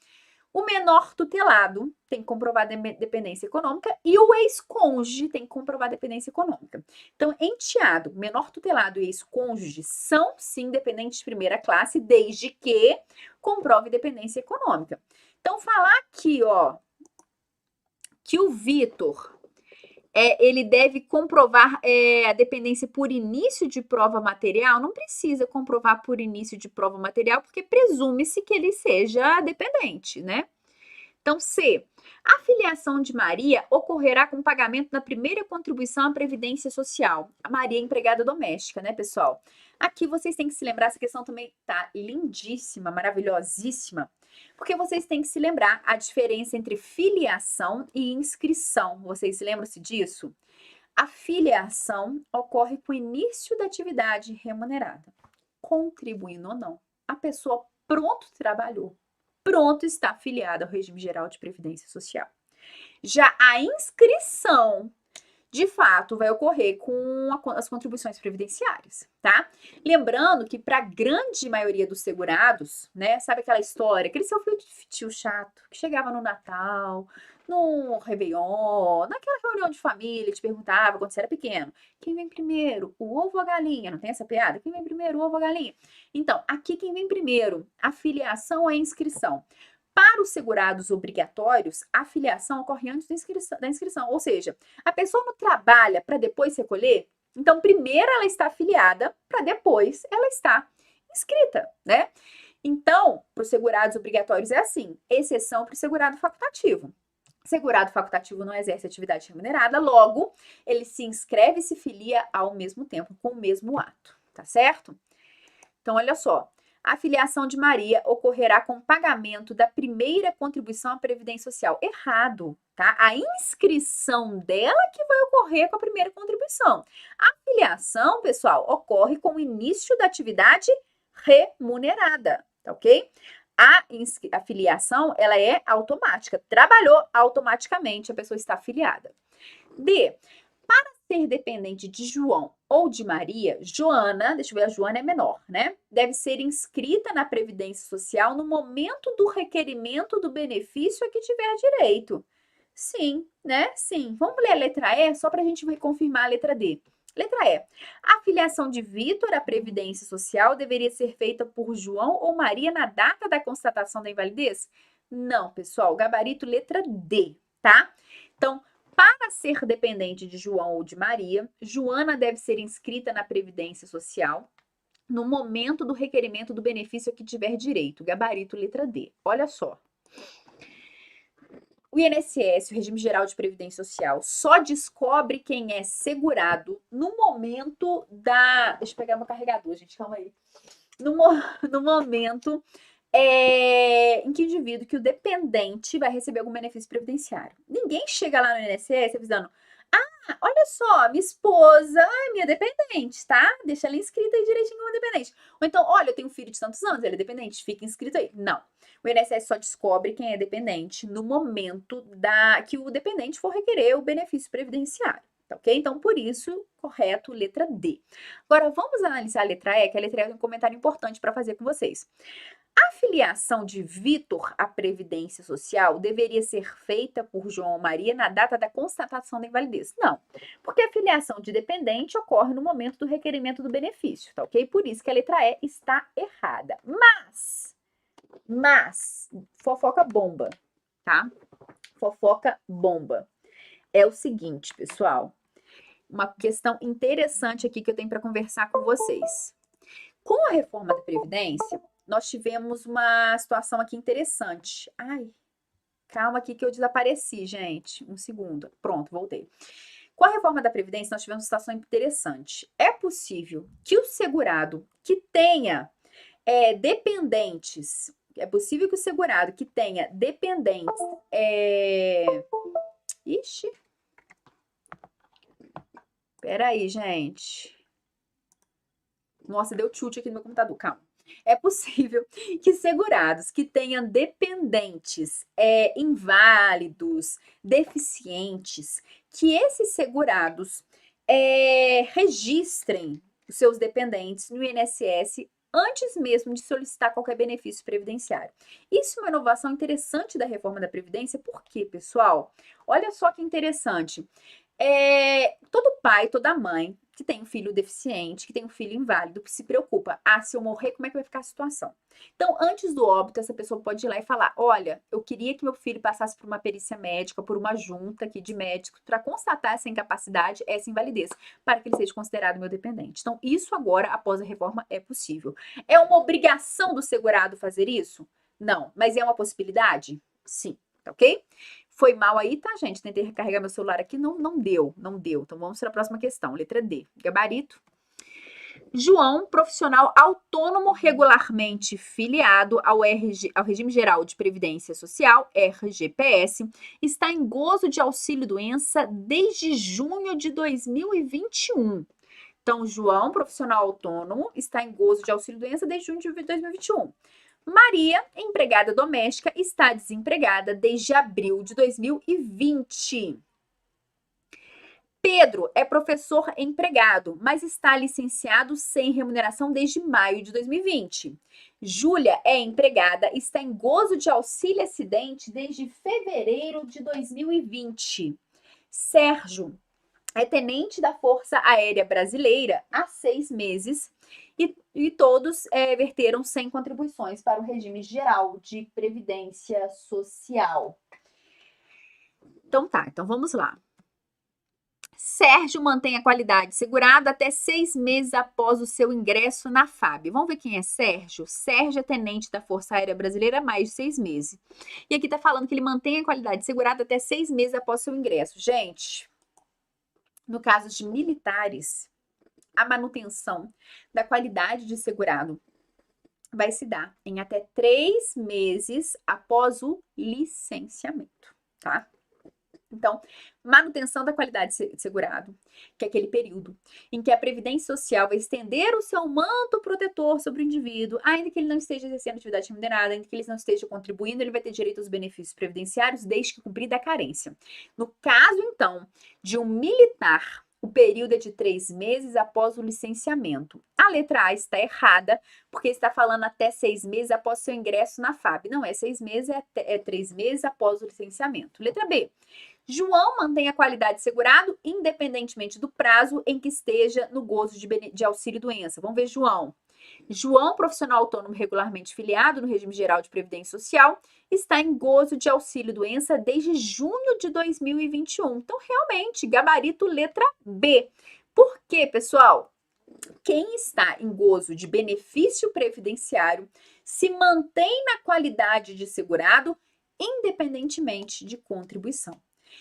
o menor tutelado tem que comprovar dependência econômica e o ex-cônjuge tem que comprovar dependência econômica. Então, enteado, menor tutelado e ex-cônjuge são, sim, dependentes de primeira classe, desde que comprove dependência econômica. Então, falar aqui, que o Vitor, ele deve comprovar a dependência por início de prova material, não precisa comprovar por início de prova material, porque presume-se que ele seja dependente, né? Então, C. A filiação de Maria ocorrerá com pagamento da primeira contribuição à Previdência Social. A Maria é empregada doméstica, né, pessoal? Aqui vocês têm que se lembrar, essa questão também tá lindíssima, maravilhosíssima, porque vocês têm que se lembrar a diferença entre filiação e inscrição. Vocês lembram-se disso? A filiação ocorre com o início da atividade remunerada, contribuindo ou não. A pessoa pronto trabalhou, pronto está afiliada ao regime geral de previdência social. Já a inscrição, de fato, vai ocorrer com as contribuições previdenciárias, tá? Lembrando que para a grande maioria dos segurados, né, sabe aquela história, aquele seu tio chato que chegava no Natal, no Réveillon, naquela reunião de família, te perguntava quando você era pequeno, quem vem primeiro, o ovo ou a galinha? Não tem essa piada? Quem vem primeiro, o ovo ou a galinha? Então, aqui quem vem primeiro, a filiação ou a inscrição? Para os segurados obrigatórios, a filiação ocorre antes da inscrição, ou seja, a pessoa não trabalha para depois recolher, então primeiro ela está afiliada para depois ela está inscrita, né? Então, para os segurados obrigatórios é assim, exceção para o segurado facultativo. Segurado facultativo não exerce atividade remunerada, logo, ele se inscreve e se filia ao mesmo tempo, com o mesmo ato, tá certo? Então, olha só. A filiação de Maria ocorrerá com pagamento da primeira contribuição à Previdência Social. Errado, tá? A inscrição dela que vai ocorrer com a primeira contribuição. A filiação, pessoal, ocorre com o início da atividade remunerada, tá ok? A filiação, ela é automática. Trabalhou automaticamente, a pessoa está afiliada. D. Para ser dependente de João ou de Maria, Joana, deixa eu ver, a Joana é menor, né? Deve ser inscrita na Previdência Social no momento do requerimento do benefício a que tiver direito. Sim, né? Sim. Vamos ler a letra E só para a gente confirmar a letra D. Letra E. A filiação de Vitor à Previdência Social deveria ser feita por João ou Maria na data da constatação da invalidez? Não, pessoal. Gabarito letra D, tá? Então, para ser dependente de João ou de Maria, Joana deve ser inscrita na Previdência Social no momento do requerimento do benefício a que tiver direito. Gabarito letra D. Olha só. O INSS, o Regime Geral de Previdência Social, só descobre quem é segurado no momento da... Deixa eu pegar meu carregador, gente, calma aí. No momento em que o indivíduo, que o dependente, vai receber algum benefício previdenciário. Ninguém chega lá no INSS avisando: olha só, minha esposa é minha dependente, tá? Deixa ela inscrita aí direitinho como dependente. Ou então, olha, eu tenho um filho de tantos anos, ele é dependente, fica inscrito aí. Não. O INSS só descobre quem é dependente no momento que o dependente for requerer o benefício previdenciário. Tá, ok? Então, por isso, correto, letra D. Agora, vamos analisar a letra E, que a letra E tem um comentário importante para fazer com vocês. A filiação de Vitor à Previdência Social deveria ser feita por João ou Maria na data da constatação da invalidez? Não, porque a filiação de dependente ocorre no momento do requerimento do benefício, tá ok? Por isso que a letra E está errada. Mas, fofoca bomba, tá? Fofoca bomba. É o seguinte, pessoal, uma questão interessante aqui que eu tenho para conversar com vocês. Com a reforma da Previdência, nós tivemos uma situação aqui interessante. Ai, calma aqui que eu desapareci, gente. Um segundo. Pronto, voltei. Com a reforma da Previdência, nós tivemos uma situação interessante. É possível que o segurado que tenha dependentes, é possível que o segurado que tenha dependentes, Ixi. Peraí, gente. Nossa, deu chute aqui no meu computador, calma. É possível que segurados que tenham dependentes inválidos, deficientes, que esses segurados registrem os seus dependentes no INSS antes mesmo de solicitar qualquer benefício previdenciário. Isso é uma inovação interessante da reforma da Previdência, porque, pessoal, olha só que interessante. Todo pai, toda mãe que tem um filho deficiente, que tem um filho inválido, que se preocupa, se eu morrer, como é que vai ficar a situação? Então, antes do óbito, essa pessoa pode ir lá e falar: olha, eu queria que meu filho passasse por uma perícia médica, por uma junta aqui de médicos, para constatar essa incapacidade, essa invalidez, para que ele seja considerado meu dependente. Então, isso agora, após a reforma, é possível. É uma obrigação do segurado fazer isso? Não. Mas é uma possibilidade? Sim. Tá ok? Foi mal aí, tá, gente? Tentei recarregar meu celular aqui, não deu. Então, vamos para a próxima questão. Letra D. Gabarito. João, profissional autônomo regularmente filiado ao Regime Geral de Previdência Social, RGPS, está em gozo de auxílio-doença desde junho de 2021. Então, João, profissional autônomo, está em gozo de auxílio-doença desde junho de 2021. Maria, empregada doméstica, está desempregada desde abril de 2020. Pedro é professor empregado, mas está licenciado sem remuneração desde maio de 2020. Júlia é empregada e está em gozo de auxílio-acidente desde fevereiro de 2020. Sérgio é tenente da Força Aérea Brasileira há 6 meses e todos verteram 100 contribuições para o Regime Geral de Previdência Social. Então tá, então vamos lá. Sérgio mantém a qualidade segurada até 6 meses após o seu ingresso na FAB. Vamos ver quem é Sérgio? Sérgio é tenente da Força Aérea Brasileira há mais de 6 meses. E aqui tá falando que ele mantém a qualidade segurada até 6 meses após o seu ingresso. Gente, no caso de militares, a manutenção da qualidade de segurado vai se dar em até 3 meses após o licenciamento, tá? Então, manutenção da qualidade de segurado, que é aquele período em que a Previdência Social vai estender o seu manto protetor sobre o indivíduo, ainda que ele não esteja exercendo atividade remunerada, ainda que ele não esteja contribuindo, ele vai ter direito aos benefícios previdenciários desde que cumprida a carência. No caso, então, de um militar o período é de 3 meses após o licenciamento. A letra A está errada, porque está falando até 6 meses após seu ingresso na FAB. Não é 6 meses, é 3 meses após o licenciamento. Letra B. João mantém a qualidade de segurado independentemente do prazo em que esteja no gozo de auxílio-doença. Vamos ver João. João, profissional autônomo regularmente filiado no regime geral de previdência social, está em gozo de auxílio-doença desde junho de 2021. Então, realmente, gabarito letra B. Por quê, pessoal? Quem está em gozo de benefício previdenciário se mantém na qualidade de segurado independentemente de contribuição.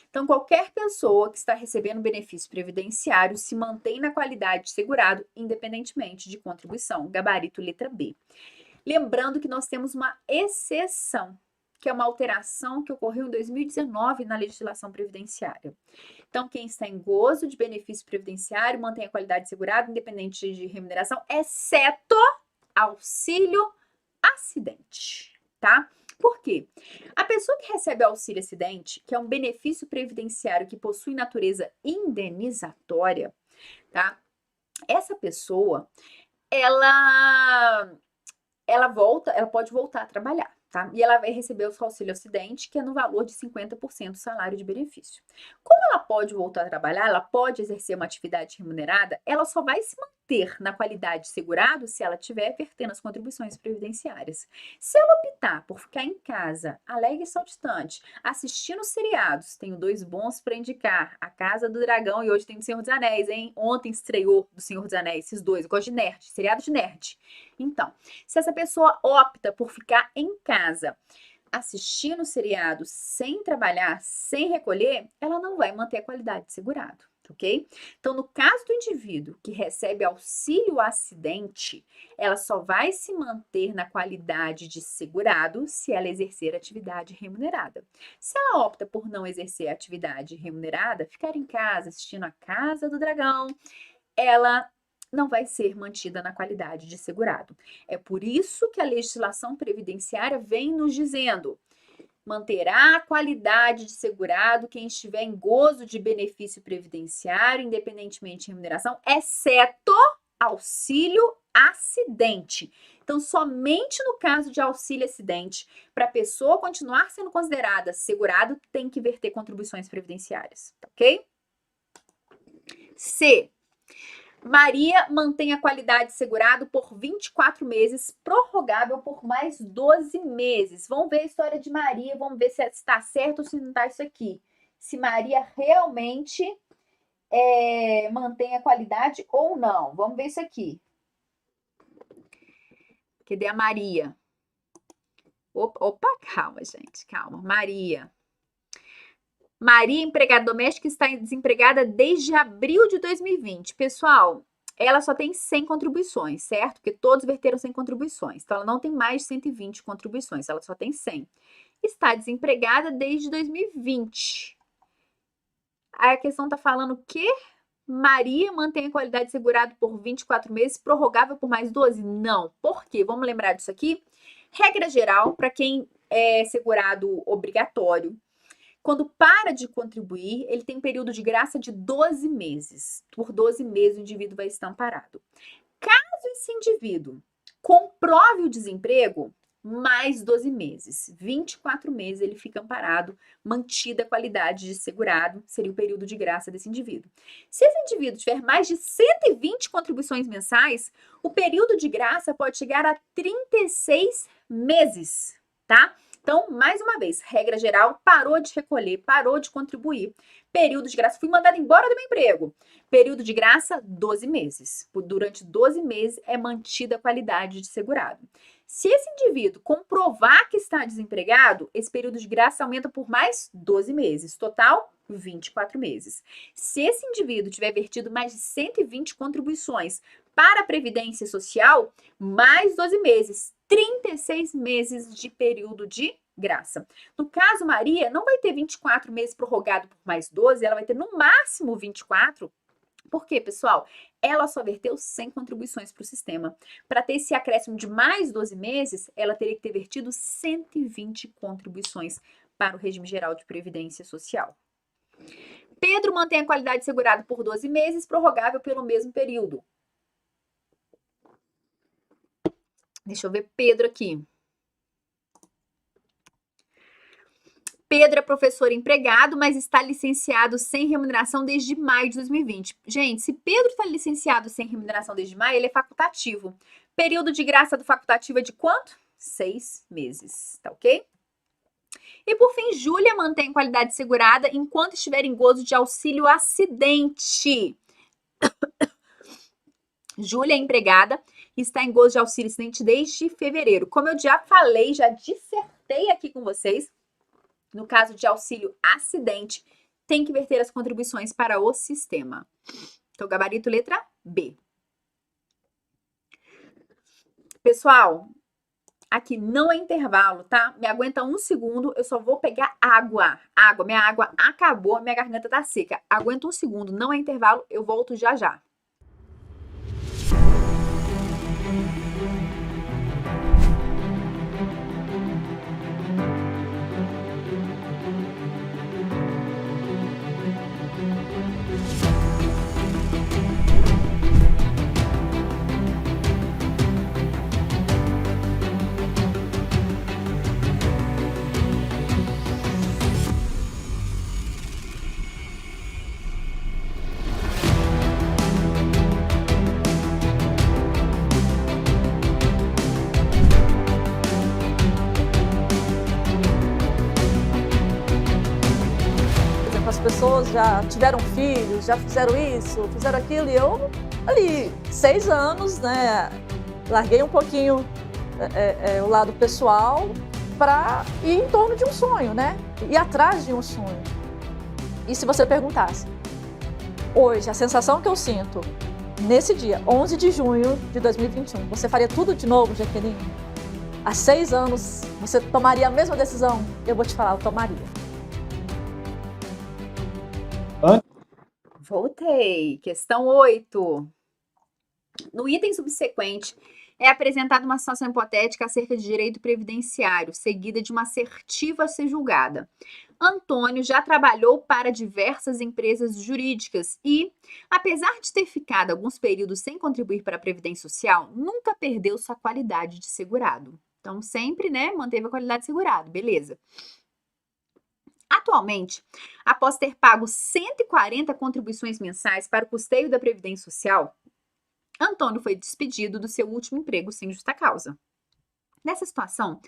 Então, qualquer pessoa que está recebendo benefício previdenciário se mantém na qualidade de segurado, independentemente de contribuição. Gabarito letra B. Lembrando que nós temos uma exceção, que é uma alteração que ocorreu em 2019 na legislação previdenciária. Então, quem está em gozo de benefício previdenciário mantém a qualidade de segurado, independente de remuneração, exceto auxílio acidente, tá? Por quê? A pessoa que recebe auxílio acidente, que é um benefício previdenciário que possui natureza indenizatória, tá? Essa pessoa, ela pode voltar a trabalhar, tá? E ela vai receber o auxílio acidente, que é no valor de 50% do salário de benefício. Como ela pode voltar a trabalhar, ela pode exercer uma atividade remunerada, ela só vai se manter na qualidade de segurado se ela estiver vertendo as contribuições previdenciárias. Se ela optar por ficar em casa, alegre e saltitante, assistindo seriados, tenho 2 bons para indicar, A Casa do Dragão e hoje tem do Senhor dos Anéis, hein? Ontem estreou do Senhor dos Anéis, esses 2, eu gosto de nerd, seriado de nerd. Então, se essa pessoa opta por ficar em casa, assistindo seriado sem trabalhar, sem recolher, ela não vai manter a qualidade de segurado, ok? Então, no caso do indivíduo que recebe auxílio acidente, ela só vai se manter na qualidade de segurado se ela exercer atividade remunerada. Se ela opta por não exercer atividade remunerada, ficar em casa assistindo A Casa do Dragão, ela não vai ser mantida na qualidade de segurado. É por isso que a legislação previdenciária vem nos dizendo: manterá a qualidade de segurado quem estiver em gozo de benefício previdenciário, independentemente de remuneração, exceto auxílio acidente. Então, somente no caso de auxílio acidente, para a pessoa continuar sendo considerada segurado, tem que verter contribuições previdenciárias, ok? C. Maria mantém a qualidade de segurado por 24 meses, prorrogável por mais 12 meses. Vamos ver a história de Maria, vamos ver se está certo ou se não está isso aqui. Se Maria realmente mantém a qualidade ou não. Vamos ver isso aqui. Cadê a Maria? Opa, calma, gente, calma. Maria, empregada doméstica, está desempregada desde abril de 2020. Pessoal, ela só tem 100 contribuições, certo? Porque todos verteram 100 contribuições. Então, ela não tem mais de 120 contribuições, ela só tem 100. Está desempregada desde 2020. Aí a questão está falando que Maria mantém a qualidade de segurado por 24 meses, prorrogável por mais 12? Não. Por quê? Vamos lembrar disso aqui? Regra geral, para quem é segurado obrigatório, quando para de contribuir, ele tem um período de graça de 12 meses. Por 12 meses o indivíduo vai estar amparado. Caso esse indivíduo comprove o desemprego, mais 12 meses. 24 meses ele fica amparado, mantida a qualidade de segurado, seria o período de graça desse indivíduo. Se esse indivíduo tiver mais de 120 contribuições mensais, o período de graça pode chegar a 36 meses, tá? Então, mais uma vez, regra geral, parou de recolher, parou de contribuir. Período de graça, fui mandado embora do meu emprego. Período de graça, 12 meses. Durante 12 meses é mantida a qualidade de segurado. Se esse indivíduo comprovar que está desempregado, esse período de graça aumenta por mais 12 meses. Total, 24 meses. Se esse indivíduo tiver vertido mais de 120 contribuições para a Previdência Social, mais 12 meses. 36 meses de período de graça. No caso, Maria não vai ter 24 meses prorrogado por mais 12, ela vai ter no máximo 24. Por quê, pessoal? Ela só verteu 100 contribuições para o sistema. Para ter esse acréscimo de mais 12 meses, ela teria que ter vertido 120 contribuições para o regime geral de previdência social. Pedro mantém a qualidade segurada por 12 meses, prorrogável pelo mesmo período. Deixa eu ver Pedro aqui. Pedro é professor empregado, mas está licenciado sem remuneração desde maio de 2020. Gente, se Pedro está licenciado sem remuneração desde maio, ele é facultativo. Período de graça do facultativo é de quanto? 6 meses, tá ok? E por fim, Júlia mantém qualidade segurada enquanto estiver em gozo de auxílio acidente. Júlia é empregada e está em gozo de auxílio acidente desde fevereiro. Como eu já falei, já dissertei aqui com vocês, no caso de auxílio acidente, tem que verter as contribuições para o sistema. Então, gabarito letra B. Pessoal, aqui não é intervalo, tá? Me aguenta 1 segundo, eu só vou pegar água. Minha água acabou, minha garganta tá seca. Aguenta 1 segundo, não é intervalo, eu volto já já. As pessoas já tiveram filhos, já fizeram isso, fizeram aquilo, e eu ali, 6 anos, né, larguei um pouquinho o lado pessoal para ir em torno de um sonho, né, ir atrás de um sonho. E se você perguntasse, hoje, a sensação que eu sinto nesse dia, 11 de junho de 2021, você faria tudo de novo, Jaqueline? Há 6 anos, você tomaria a mesma decisão? Eu vou te falar, eu tomaria. Voltei. Questão 8. No item subsequente, é apresentada uma situação hipotética acerca de direito previdenciário, seguida de uma assertiva a ser julgada. Antônio já trabalhou para diversas empresas jurídicas e, apesar de ter ficado alguns períodos sem contribuir para a Previdência Social, nunca perdeu sua qualidade de segurado. Então, sempre, né, manteve a qualidade de segurado, beleza. Atualmente, após ter pago 140 contribuições mensais para o custeio da Previdência Social, Antônio foi despedido do seu último emprego sem justa causa. Nessa situação,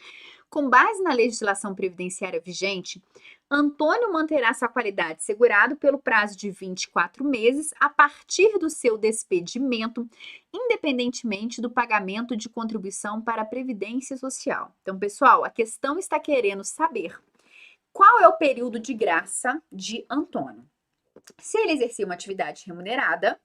com base na legislação previdenciária vigente, Antônio manterá sua qualidade segurado pelo prazo de 24 meses a partir do seu despedimento, independentemente do pagamento de contribuição para a Previdência Social. Então, pessoal, a questão está querendo saber qual é o período de graça de Antônio. Se ele exercia uma atividade remunerada,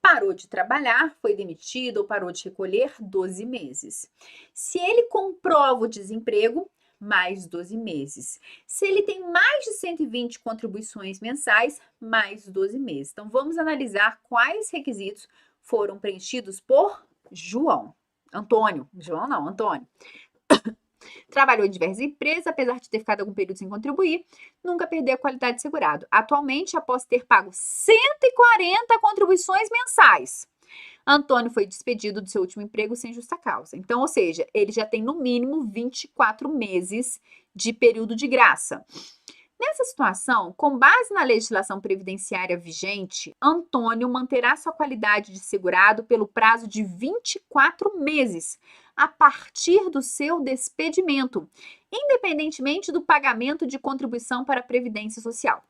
parou de trabalhar, foi demitido ou parou de recolher, 12 meses. Se ele comprova o desemprego, mais 12 meses. Se ele tem mais de 120 contribuições mensais, mais 12 meses. Então, vamos analisar quais requisitos foram preenchidos por Antônio. Trabalhou em diversas empresas, apesar de ter ficado algum período sem contribuir, nunca perdeu a qualidade de segurado. Atualmente, após ter pago 140 contribuições mensais, Antônio foi despedido do seu último emprego sem justa causa. Então, ou seja, ele já tem no mínimo 24 meses de período de graça. Nessa situação, com base na legislação previdenciária vigente, Antônio manterá sua qualidade de segurado pelo prazo de 24 meses, a partir do seu despedimento, independentemente do pagamento de contribuição para a Previdência Social.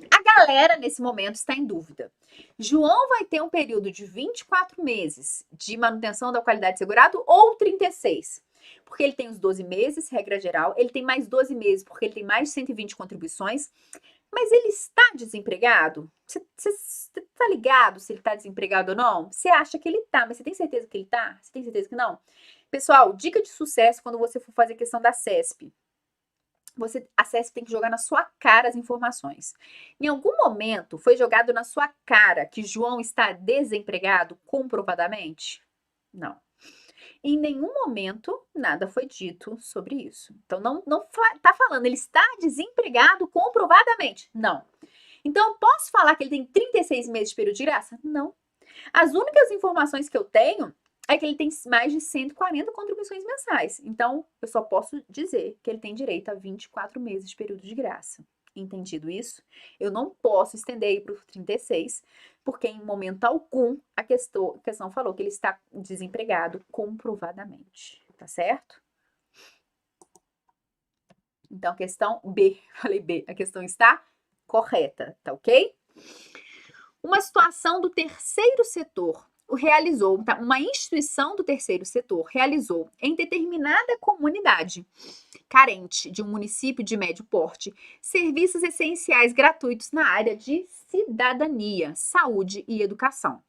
A galera, nesse momento, está em dúvida. João vai ter um período de 24 meses de manutenção da qualidade de segurado ou 36? Porque ele tem os 12 meses, regra geral, ele tem mais 12 meses porque ele tem mais de 120 contribuições, mas ele está desempregado? Você tá ligado se ele está desempregado ou não? Você acha que ele tá, mas você tem certeza que ele tá? Você tem certeza que não? Pessoal, dica de sucesso quando você for fazer a questão da CESP. A CESP tem que jogar na sua cara as informações. Em algum momento foi jogado na sua cara que João está desempregado comprovadamente? Não. Em nenhum momento nada foi dito sobre isso. Então, não tá falando, ele está desempregado comprovadamente. Não. Então, posso falar que ele tem 36 meses de período de graça? Não. As únicas informações que eu tenho é que ele tem mais de 140 contribuições mensais. Então, eu só posso dizer que ele tem direito a 24 meses de período de graça. Entendido isso? Eu não posso estender aí para o 36, porque em momento algum a questão falou que ele está desempregado comprovadamente. Tá certo? Então, questão B, falei B, a questão está correta, tá ok? Uma situação do terceiro setor realizou, tá? Uma instituição do terceiro setor realizou em determinada comunidade carente de um município de médio porte serviços essenciais gratuitos na área de cidadania, saúde e educação.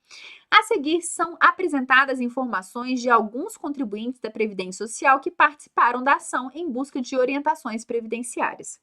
A seguir são apresentadas informações de alguns contribuintes da Previdência Social que participaram da ação em busca de orientações previdenciárias.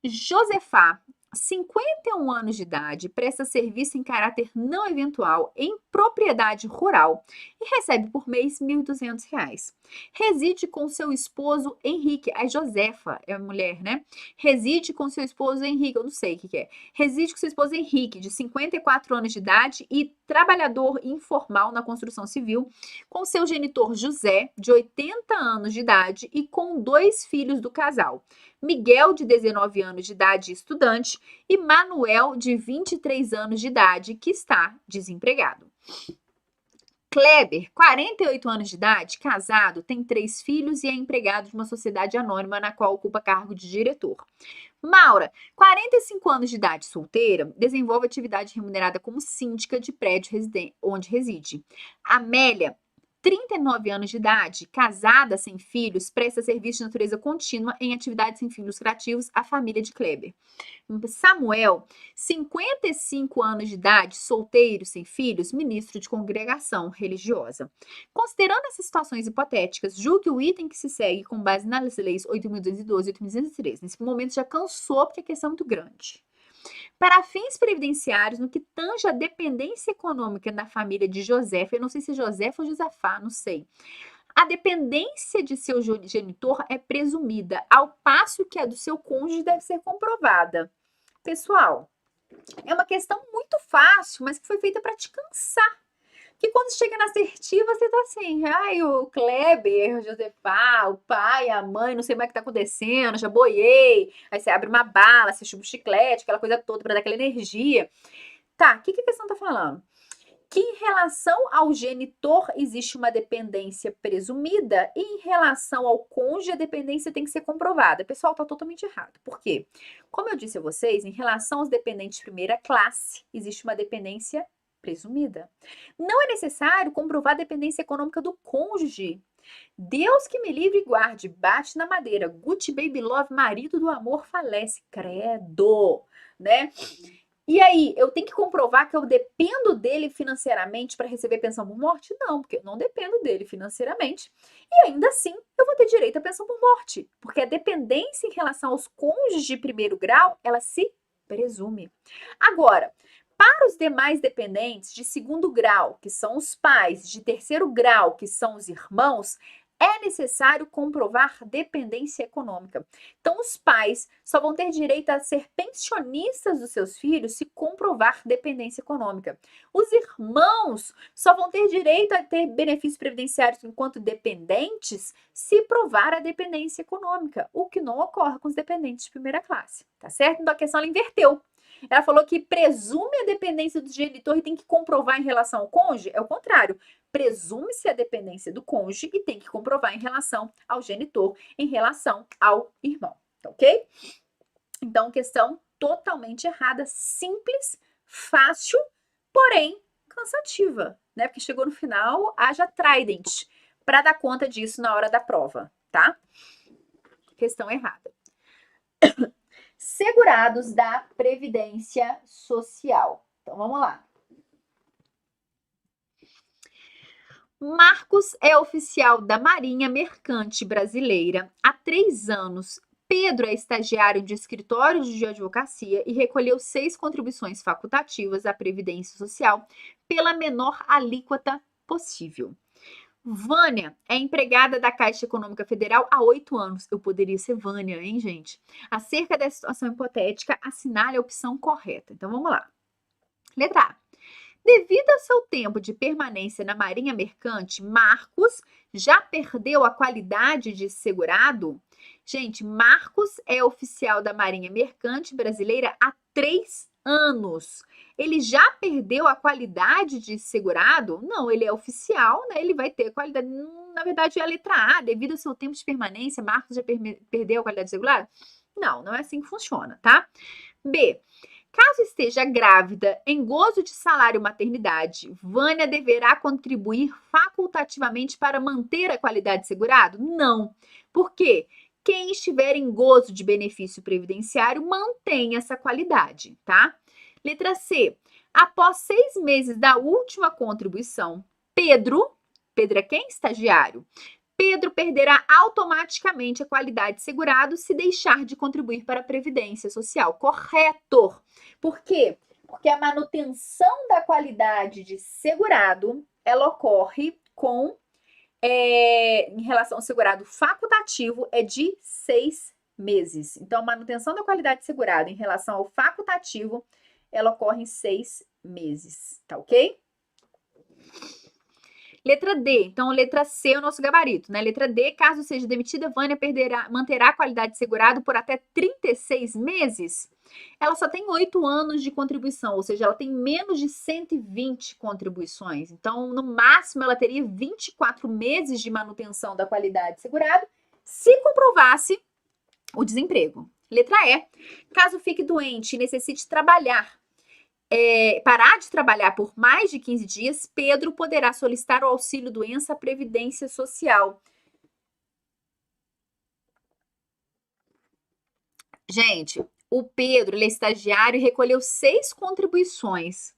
Josefá, 51 anos de idade, presta serviço em caráter não eventual em propriedade rural e recebe por mês R$ 1.200. Reside com seu esposo Henrique, a Josefa é a mulher, né? Reside com seu esposo Henrique, eu não sei o que é. Reside com seu esposo Henrique, de 54 anos de idade e trabalhador informal na construção civil, com seu genitor José, de 80 anos de idade e com 2 filhos do casal. Miguel, de 19 anos de idade, estudante, e Manuel, de 23 anos de idade, que está desempregado. Kleber, 48 anos de idade, casado, tem 3 filhos e é empregado de uma sociedade anônima na qual ocupa cargo de diretor. Maura, 45 anos de idade, solteira, desenvolve atividade remunerada como síndica de prédio onde reside. Amélia, 39 anos de idade, casada, sem filhos, presta serviço de natureza contínua em atividades sem fins lucrativos à família de Kleber. Samuel, 55 anos de idade, solteiro, sem filhos, ministro de congregação religiosa. Considerando essas situações hipotéticas, julgue o item que se segue com base nas leis 8.212 e 8.213. Nesse momento já cansou porque a questão é muito grande. Para fins previdenciários, no que tange a dependência econômica da família de Josefa, eu não sei se é Josefa ou Josafá, não sei. A dependência de seu genitor é presumida, ao passo que a do seu cônjuge deve ser comprovada. Pessoal, é uma questão muito fácil, mas que foi feita para te cansar. Que quando chega na assertiva, você tá assim, ai, o Kleber, o Josefá, o pai, a mãe, não sei mais o que tá acontecendo, já boiei. Aí você abre uma bala, você chupa um chiclete, aquela coisa toda para dar aquela energia. Tá, o que a questão tá falando? Que em relação ao genitor existe uma dependência presumida e em relação ao cônjuge a dependência tem que ser comprovada. Pessoal, tá totalmente errado. Por quê? Como eu disse a vocês, em relação aos dependentes de primeira classe, existe uma dependência presumida. Não é necessário comprovar a dependência econômica do cônjuge. Deus que me livre e guarde, bate na madeira. Gucci Baby Love, marido do amor, falece. Credo, né? E aí, eu tenho que comprovar que eu dependo dele financeiramente para receber pensão por morte? Não, porque eu não dependo dele financeiramente. E ainda assim, eu vou ter direito à pensão por morte, porque a dependência em relação aos cônjuges de primeiro grau, ela se presume. Agora, para os demais dependentes de segundo grau, que são os pais, de terceiro grau, que são os irmãos, é necessário comprovar dependência econômica. Então, os pais só vão ter direito a ser pensionistas dos seus filhos se comprovar dependência econômica. Os irmãos só vão ter direito a ter benefícios previdenciários enquanto dependentes se provar a dependência econômica, o que não ocorre com os dependentes de primeira classe, tá certo? Então, a questão ela inverteu. Ela falou que presume a dependência do genitor e tem que comprovar em relação ao cônjuge. É o contrário. Presume-se a dependência do cônjuge e tem que comprovar em relação ao genitor, em relação ao irmão. Tá ok? Então, questão totalmente errada. Simples, fácil, porém cansativa, né? Porque chegou no final, haja Trident para dar conta disso na hora da prova, tá? Questão errada. Segurados da Previdência Social. Então, vamos lá. Marcos é oficial da Marinha Mercante Brasileira há 3 anos. Pedro é estagiário de escritório de advocacia e recolheu 6 contribuições facultativas à Previdência Social pela menor alíquota possível. Vânia é empregada da Caixa Econômica Federal há 8 anos. Eu poderia ser Vânia, hein, gente? Acerca da situação hipotética, assinale a opção correta. Então, vamos lá. Letra A. Devido ao seu tempo de permanência na Marinha Mercante, Marcos já perdeu a qualidade de segurado? Gente, Marcos é oficial da Marinha Mercante Brasileira há 3 anos. Ele já perdeu a qualidade de segurado? Não, ele é oficial, né? Ele vai ter qualidade. Na verdade, é a letra A. Devido ao seu tempo de permanência, Marcos já perdeu a qualidade de segurado? Não, não é assim que funciona, tá? B. Caso esteja grávida em gozo de salário maternidade, Vânia deverá contribuir facultativamente para manter a qualidade de segurado? Não. Por quê? Quem estiver em gozo de benefício previdenciário mantém essa qualidade, tá? Letra C. Após 6 meses da última contribuição, Pedro é quem? Estagiário. Pedro perderá automaticamente a qualidade de segurado se deixar de contribuir para a Previdência Social. Correto. Por quê? Porque a manutenção da qualidade de segurado, ela ocorre em relação ao segurado facultativo, é de 6 meses. Então, a manutenção da qualidade de segurado em relação ao facultativo, ela ocorre em 6 meses, tá ok? Letra D, então letra C é o nosso gabarito, né? Letra D, caso seja demitida, Vânia manterá a qualidade de segurado por até 36 meses. Ela só tem 8 anos de contribuição, ou seja, ela tem menos de 120 contribuições. Então, no máximo, ela teria 24 meses de manutenção da qualidade de segurado se comprovasse o desemprego. Letra E, caso fique doente e necessite parar de trabalhar por mais de 15 dias, Pedro poderá solicitar o auxílio doença à Previdência Social. Gente, o Pedro, ele é estagiário e recolheu 6 contribuições.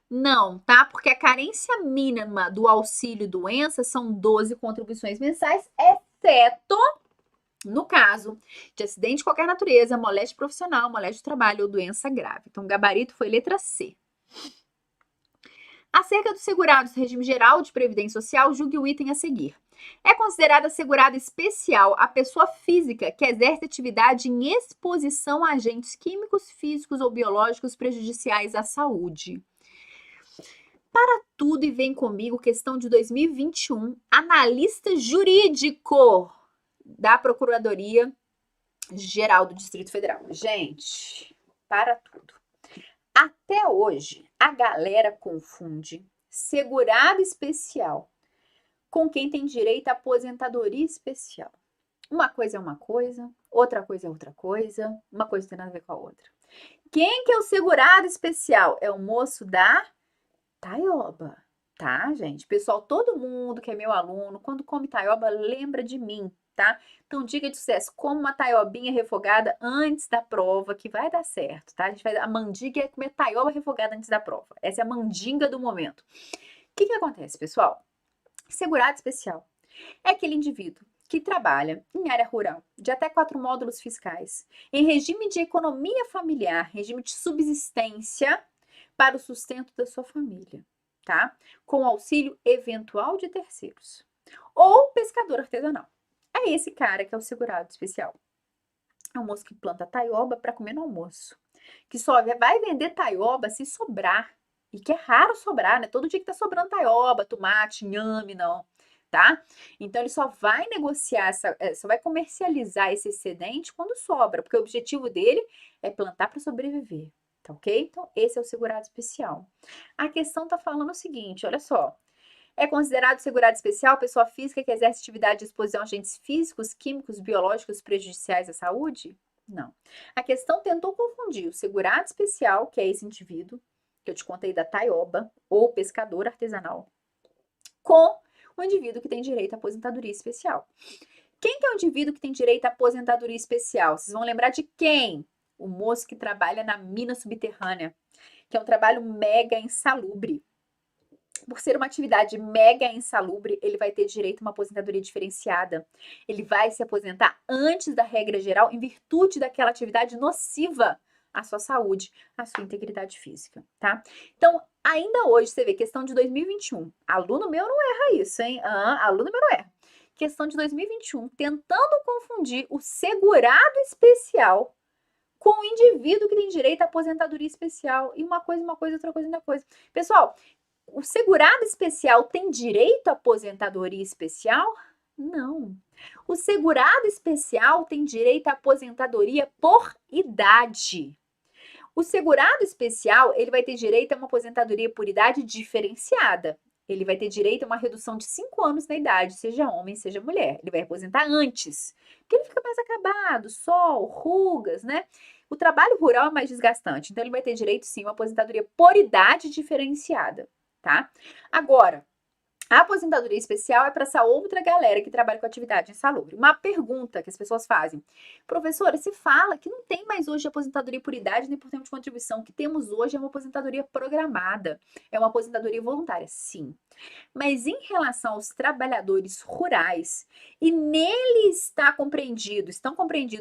Não, tá? Porque a carência mínima do auxílio doença são 12 contribuições mensais, exceto no caso de acidente de qualquer natureza, moléstia profissional, moléstia de trabalho ou doença grave. Então, o gabarito foi letra C. Acerca dos segurados do regime geral de previdência social, julgue o item a seguir. É considerada segurada especial a pessoa física que exerce atividade em exposição a agentes químicos, físicos ou biológicos prejudiciais à saúde. Para tudo e vem comigo, questão de 2021, analista jurídico da Procuradoria Geral do Distrito Federal. Gente, para tudo. Até hoje, a galera confunde segurado especial com quem tem direito à aposentadoria especial. Uma coisa é uma coisa, outra coisa é outra coisa, uma coisa não tem nada a ver com a outra. Quem que é o segurado especial? É o moço da taioba, tá, gente? Pessoal, todo mundo que é meu aluno, quando come taioba, lembra de mim, tá? Então, dica de sucesso, como uma taiobinha refogada antes da prova, que vai dar certo, tá? A mandinga é comer taioba refogada antes da prova. Essa é a mandinga do momento. O que acontece, pessoal? Segurado especial é aquele indivíduo que trabalha em área rural de até 4 módulos fiscais, em regime de economia familiar, regime de subsistência para o sustento da sua família, tá? Com auxílio eventual de terceiros. Ou pescador artesanal. É esse cara que é o segurado especial. É um moço que planta taioba para comer no almoço. Que só vai vender taioba se sobrar. E que é raro sobrar, né? Todo dia que tá sobrando taioba, tomate, inhame, não, tá? Então, ele só vai negociar, só vai comercializar esse excedente quando sobra, porque o objetivo dele é plantar para sobreviver, tá ok? Então, esse é o segurado especial. A questão tá falando o seguinte, olha só. É considerado segurado especial pessoa física que exerce atividade de exposição a agentes físicos, químicos, biológicos prejudiciais à saúde? Não. A questão tentou confundir o segurado especial, que é esse indivíduo, que eu te contei da taioba, ou pescador artesanal, com o indivíduo que tem direito à aposentadoria especial. Quem que é o indivíduo que tem direito à aposentadoria especial? Vocês vão lembrar de quem? O moço que trabalha na mina subterrânea, que é um trabalho mega insalubre. Por ser uma atividade mega insalubre, ele vai ter direito a uma aposentadoria diferenciada. Ele vai se aposentar antes da regra geral em virtude daquela atividade nociva a sua saúde, a sua integridade física, tá? Então, ainda hoje, você vê, questão de 2021, aluno meu não erra isso, hein? Aluno meu não erra. Questão de 2021, tentando confundir o segurado especial com o indivíduo que tem direito à aposentadoria especial. E uma coisa, outra coisa, outra coisa. Pessoal, o segurado especial tem direito à aposentadoria especial? Não. O segurado especial tem direito à aposentadoria por idade. O segurado especial, ele vai ter direito a uma aposentadoria por idade diferenciada. Ele vai ter direito a uma redução de 5 anos na idade, seja homem, seja mulher. Ele vai aposentar antes, porque ele fica mais acabado, sol, rugas, né? O trabalho rural é mais desgastante, então ele vai ter direito, sim, a uma aposentadoria por idade diferenciada, tá? Agora, a aposentadoria especial é para essa outra galera que trabalha com atividade insalubre. Uma pergunta que as pessoas fazem: professora, se fala que não tem mais hoje aposentadoria por idade nem por tempo de contribuição. O que temos hoje é uma aposentadoria programada, é uma aposentadoria voluntária. Sim, mas em relação aos trabalhadores rurais, e nele estão compreendidos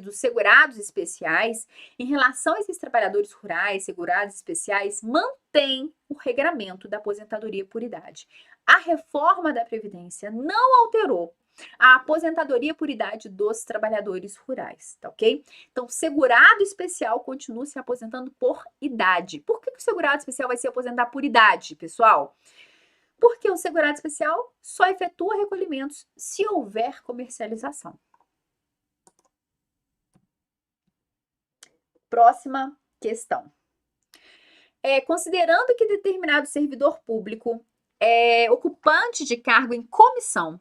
os segurados especiais, em relação a esses trabalhadores rurais, segurados especiais, mantém o regramento da aposentadoria por idade. A reforma da Previdência não alterou a aposentadoria por idade dos trabalhadores rurais, tá ok? Então, segurado especial continua se aposentando por idade. Por que o segurado especial vai se aposentar por idade, pessoal? Porque o segurado especial só efetua recolhimentos se houver comercialização. Próxima questão. Considerando que determinado servidor público ocupante de cargo em comissão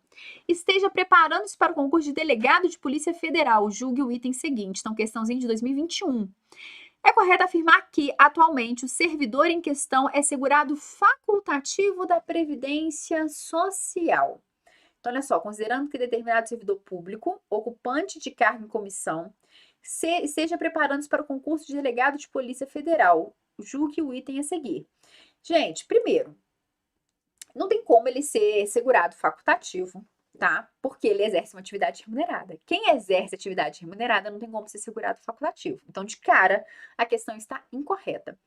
esteja preparando-se para o concurso de delegado de Polícia Federal, julgue o item seguinte. Então, questãozinha de 2021. É correto afirmar que, atualmente, o servidor em questão é segurado facultativo da Previdência Social. Então, olha só, considerando que determinado servidor público, ocupante de cargo em comissão, esteja preparando-se para o concurso de delegado de Polícia Federal, julgue o item a seguir. Gente, primeiro, não tem como ele ser segurado facultativo, tá? Porque ele exerce uma atividade remunerada. Quem exerce atividade remunerada não tem como ser segurado facultativo. Então, de cara, a questão está incorreta.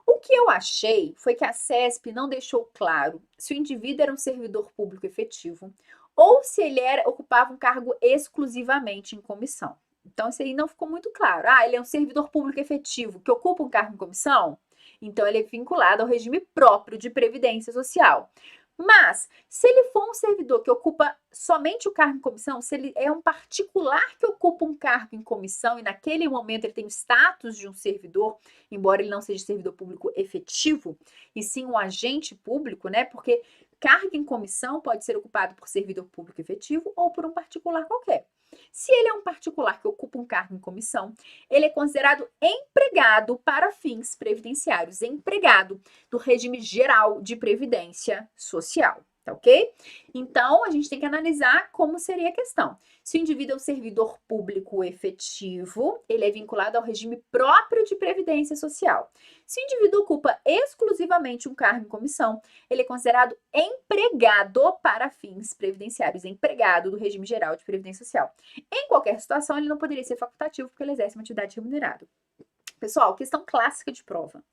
O que eu achei foi que a CESP não deixou claro se o indivíduo era um servidor público efetivo ou se ele ocupava um cargo exclusivamente em comissão. Então, isso aí não ficou muito claro. Ele é um servidor público efetivo que ocupa um cargo em comissão? Então, ele é vinculado ao regime próprio de previdência social. Mas, se ele for um servidor que ocupa somente o cargo em comissão, se ele é um particular que ocupa um cargo em comissão e naquele momento ele tem o status de um servidor, embora ele não seja servidor público efetivo, e sim um agente público, né? Porque cargo em comissão pode ser ocupado por servidor público efetivo ou por um particular qualquer. Se ele é um particular que ocupa um cargo em comissão, ele é considerado empregado para fins previdenciários, empregado do regime geral de previdência social, tá ok? Então, a gente tem que analisar como seria a questão. Se o indivíduo é um servidor público efetivo, ele é vinculado ao regime próprio de previdência social. Se o indivíduo ocupa exclusivamente um cargo em comissão, ele é considerado empregado para fins previdenciários, empregado do regime geral de previdência social. Em qualquer situação, ele não poderia ser facultativo porque ele exerce uma atividade remunerada. Pessoal, questão clássica de prova.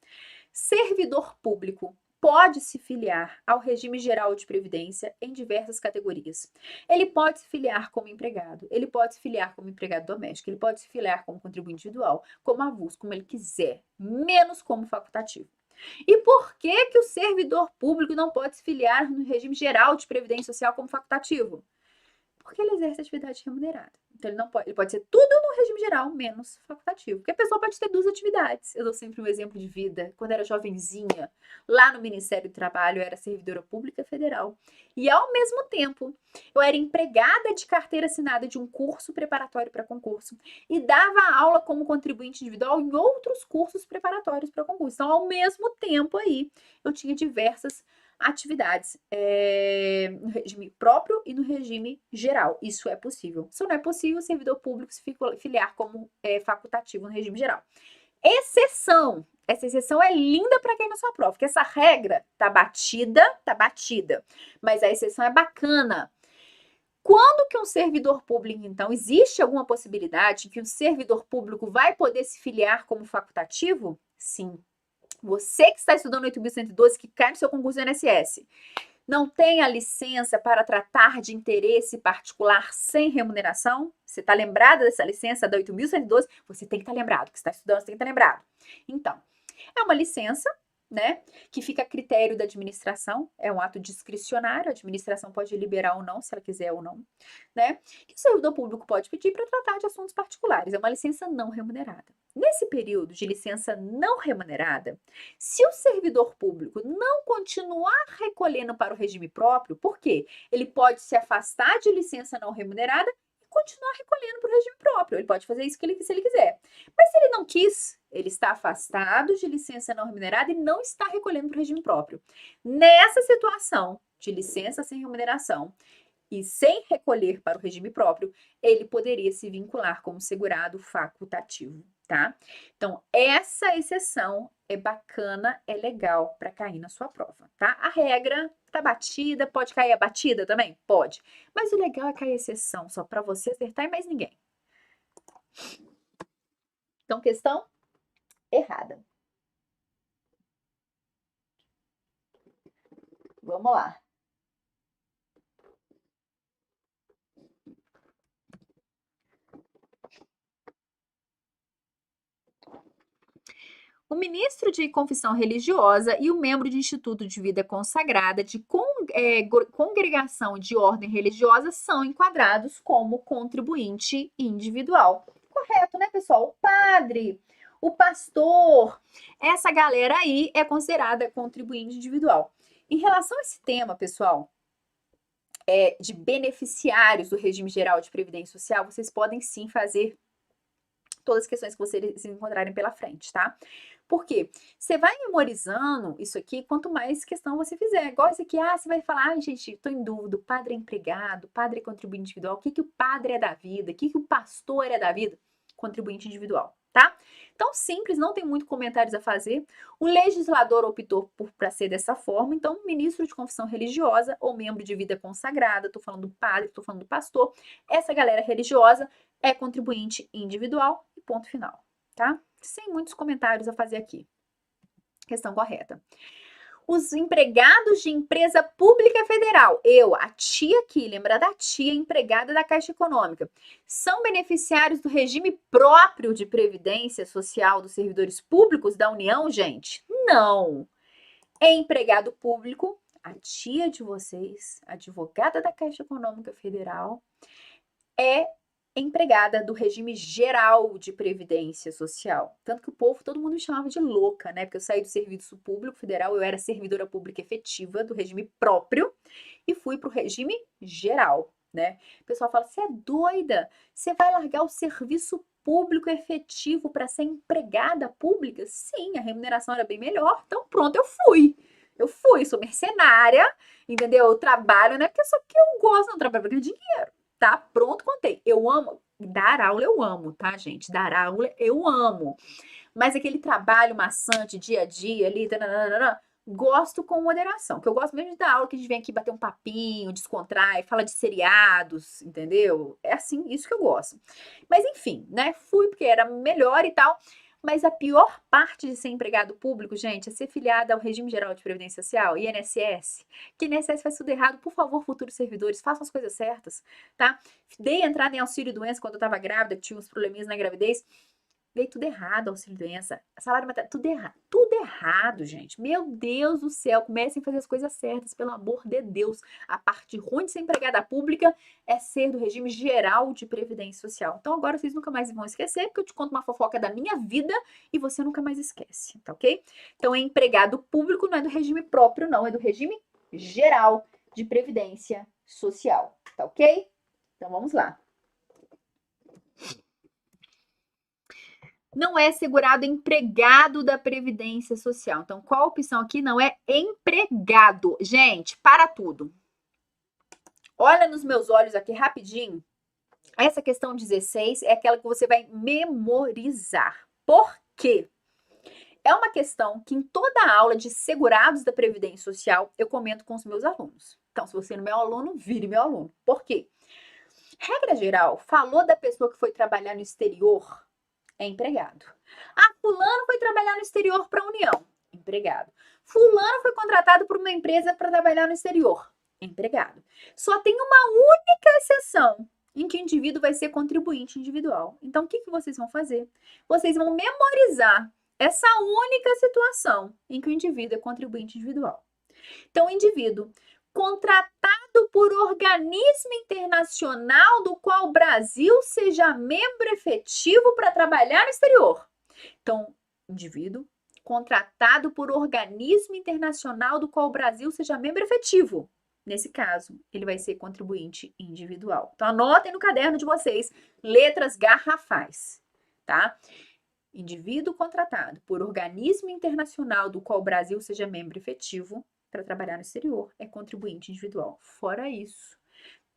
Servidor público pode se filiar ao regime geral de previdência em diversas categorias. Ele pode se filiar como empregado, ele pode se filiar como empregado doméstico, ele pode se filiar como contribuinte individual, como avulso, como ele quiser, menos como facultativo. E por que que o servidor público não pode se filiar no regime geral de previdência social como facultativo? Porque ele exerce atividade remunerada. Então, ele pode ser tudo no regime geral, menos facultativo. Porque a pessoa pode ter 2 atividades. Eu dou sempre um exemplo de vida. Quando eu era jovenzinha, lá no Ministério do Trabalho, eu era servidora pública federal. E, ao mesmo tempo, eu era empregada de carteira assinada de um curso preparatório para concurso e dava aula como contribuinte individual em outros cursos preparatórios para concurso. Então, ao mesmo tempo aí, eu tinha diversas atividades no regime próprio e no regime geral. Isso é possível. Se não é possível, o servidor público se filiar como facultativo no regime geral. Exceção. Essa exceção é linda para quem não sua prova, porque essa regra tá batida, mas a exceção é bacana. Quando que um servidor público, então, existe alguma possibilidade que um servidor público vai poder se filiar como facultativo? Sim. Você que está estudando 8.112, que cai no seu concurso do INSS, não tem a licença para tratar de interesse particular sem remuneração? Você está lembrada dessa licença da 8.112? Você tem que estar lembrado, que está estudando, você tem que estar lembrado. Então, é uma licença, né, que fica a critério da administração, é um ato discricionário, a administração pode liberar ou não, se ela quiser ou não, né, que o servidor público pode pedir para tratar de assuntos particulares, é uma licença não remunerada. Nesse período de licença não remunerada, se o servidor público não continuar recolhendo para o regime próprio, por quê? Ele pode se afastar de licença não remunerada e continuar recolhendo para o regime próprio, ele pode fazer isso se ele quiser. Mas se ele não quis, ele está afastado de licença não remunerada e não está recolhendo para o regime próprio. Nessa situação de licença sem remuneração e sem recolher para o regime próprio, ele poderia se vincular como segurado facultativo, tá? Então, essa exceção é bacana, é legal para cair na sua prova, tá? A regra tá batida, pode cair a batida também? Pode. Mas o legal é cair a exceção, só para você acertar e mais ninguém. Então, questão errada. Vamos lá. O ministro de confissão religiosa e o membro de instituto de vida consagrada de congregação de ordem religiosa são enquadrados como contribuinte individual. Correto, né, pessoal? O padre, o pastor, essa galera aí é considerada contribuinte individual. Em relação a esse tema, pessoal, de beneficiários do regime geral de previdência social, vocês podem sim fazer todas as questões que vocês encontrarem pela frente, tá? Por quê? Você vai memorizando isso aqui, quanto mais questão você fizer. Igual isso aqui, você vai falar, gente, tô em dúvida, o padre é empregado, o padre é contribuinte individual, o que o padre é da vida, o que o pastor é da vida? Contribuinte individual, tá? Então, simples, não tem muito comentários a fazer. O legislador optou para ser dessa forma, então, ministro de confissão religiosa ou membro de vida consagrada, tô falando do padre, tô falando do pastor, essa galera religiosa é contribuinte individual e ponto final, tá? Sem muitos comentários a fazer aqui. Questão correta. Os empregados de empresa pública federal, a tia aqui, lembra da tia empregada da Caixa Econômica, são beneficiários do regime próprio de previdência social dos servidores públicos da União, gente? Não. É empregado público, a tia de vocês, advogada da Caixa Econômica Federal, é empregada do regime geral de previdência social. Tanto que o povo, todo mundo me chamava de louca, né? Porque eu saí do serviço público federal, eu era servidora pública efetiva do regime próprio e fui para o regime geral, né? O pessoal fala, você é doida? Você vai largar o serviço público efetivo para ser empregada pública? Sim, a remuneração era bem melhor, então pronto, eu fui. Sou mercenária, entendeu? Eu trabalho, né? Porque só que eu gosto, não trabalho para ganhar dinheiro. Tá? Pronto, contei. Eu amo. Dar aula eu amo, tá, gente? Dar aula eu amo. Mas aquele trabalho maçante, dia a dia ali, gosto com moderação. Que eu gosto mesmo de dar aula, que a gente vem aqui bater um papinho, descontrai, fala de seriados, entendeu? É assim, isso que eu gosto. Mas enfim, né? Fui porque era melhor e tal. Mas a pior parte de ser empregado público, gente, é ser filiado ao regime geral de previdência social, INSS. Que INSS faz tudo errado. Por favor, futuros servidores, façam as coisas certas, tá? Dei entrada em auxílio-doença quando eu tava grávida, que tinha uns probleminhas na gravidez. Veio tudo errado, auxílio-doença. Salário maternidade, tudo errado. Tudo errado, gente. Meu Deus do céu. Comecem a fazer as coisas certas, pelo amor de Deus. A parte ruim de ser empregada pública é ser do regime geral de previdência social. Então agora vocês nunca mais vão esquecer, porque eu te conto uma fofoca da minha vida e você nunca mais esquece, tá ok? Então é empregado público, não é do regime próprio, não. É do regime geral de previdência social, tá ok? Então vamos lá. Não é segurado empregado da Previdência Social. Então, qual a opção aqui? Não é empregado. Gente, para tudo. Olha nos meus olhos aqui rapidinho. Essa questão 16 é aquela que você vai memorizar. Por quê? É uma questão que em toda a aula de segurados da Previdência Social eu comento com os meus alunos. Então, se você não é meu aluno, vire meu aluno. Por quê? Regra geral, falou da pessoa que foi trabalhar no exterior, é empregado. Ah, fulano foi trabalhar no exterior para a União, empregado. Fulano foi contratado por uma empresa para trabalhar no exterior, empregado. Só tem uma única exceção em que o indivíduo vai ser contribuinte individual. Então, o que vocês vão fazer? Vocês vão memorizar essa única situação em que o indivíduo é contribuinte individual. Então, o indivíduo contratado por organismo internacional do qual o Brasil seja membro efetivo para trabalhar no exterior. Então, indivíduo contratado por organismo internacional do qual o Brasil seja membro efetivo. Nesse caso, ele vai ser contribuinte individual. Então, anotem no caderno de vocês, letras garrafais, tá? Indivíduo contratado por organismo internacional do qual o Brasil seja membro efetivo para trabalhar no exterior é contribuinte individual. Fora isso,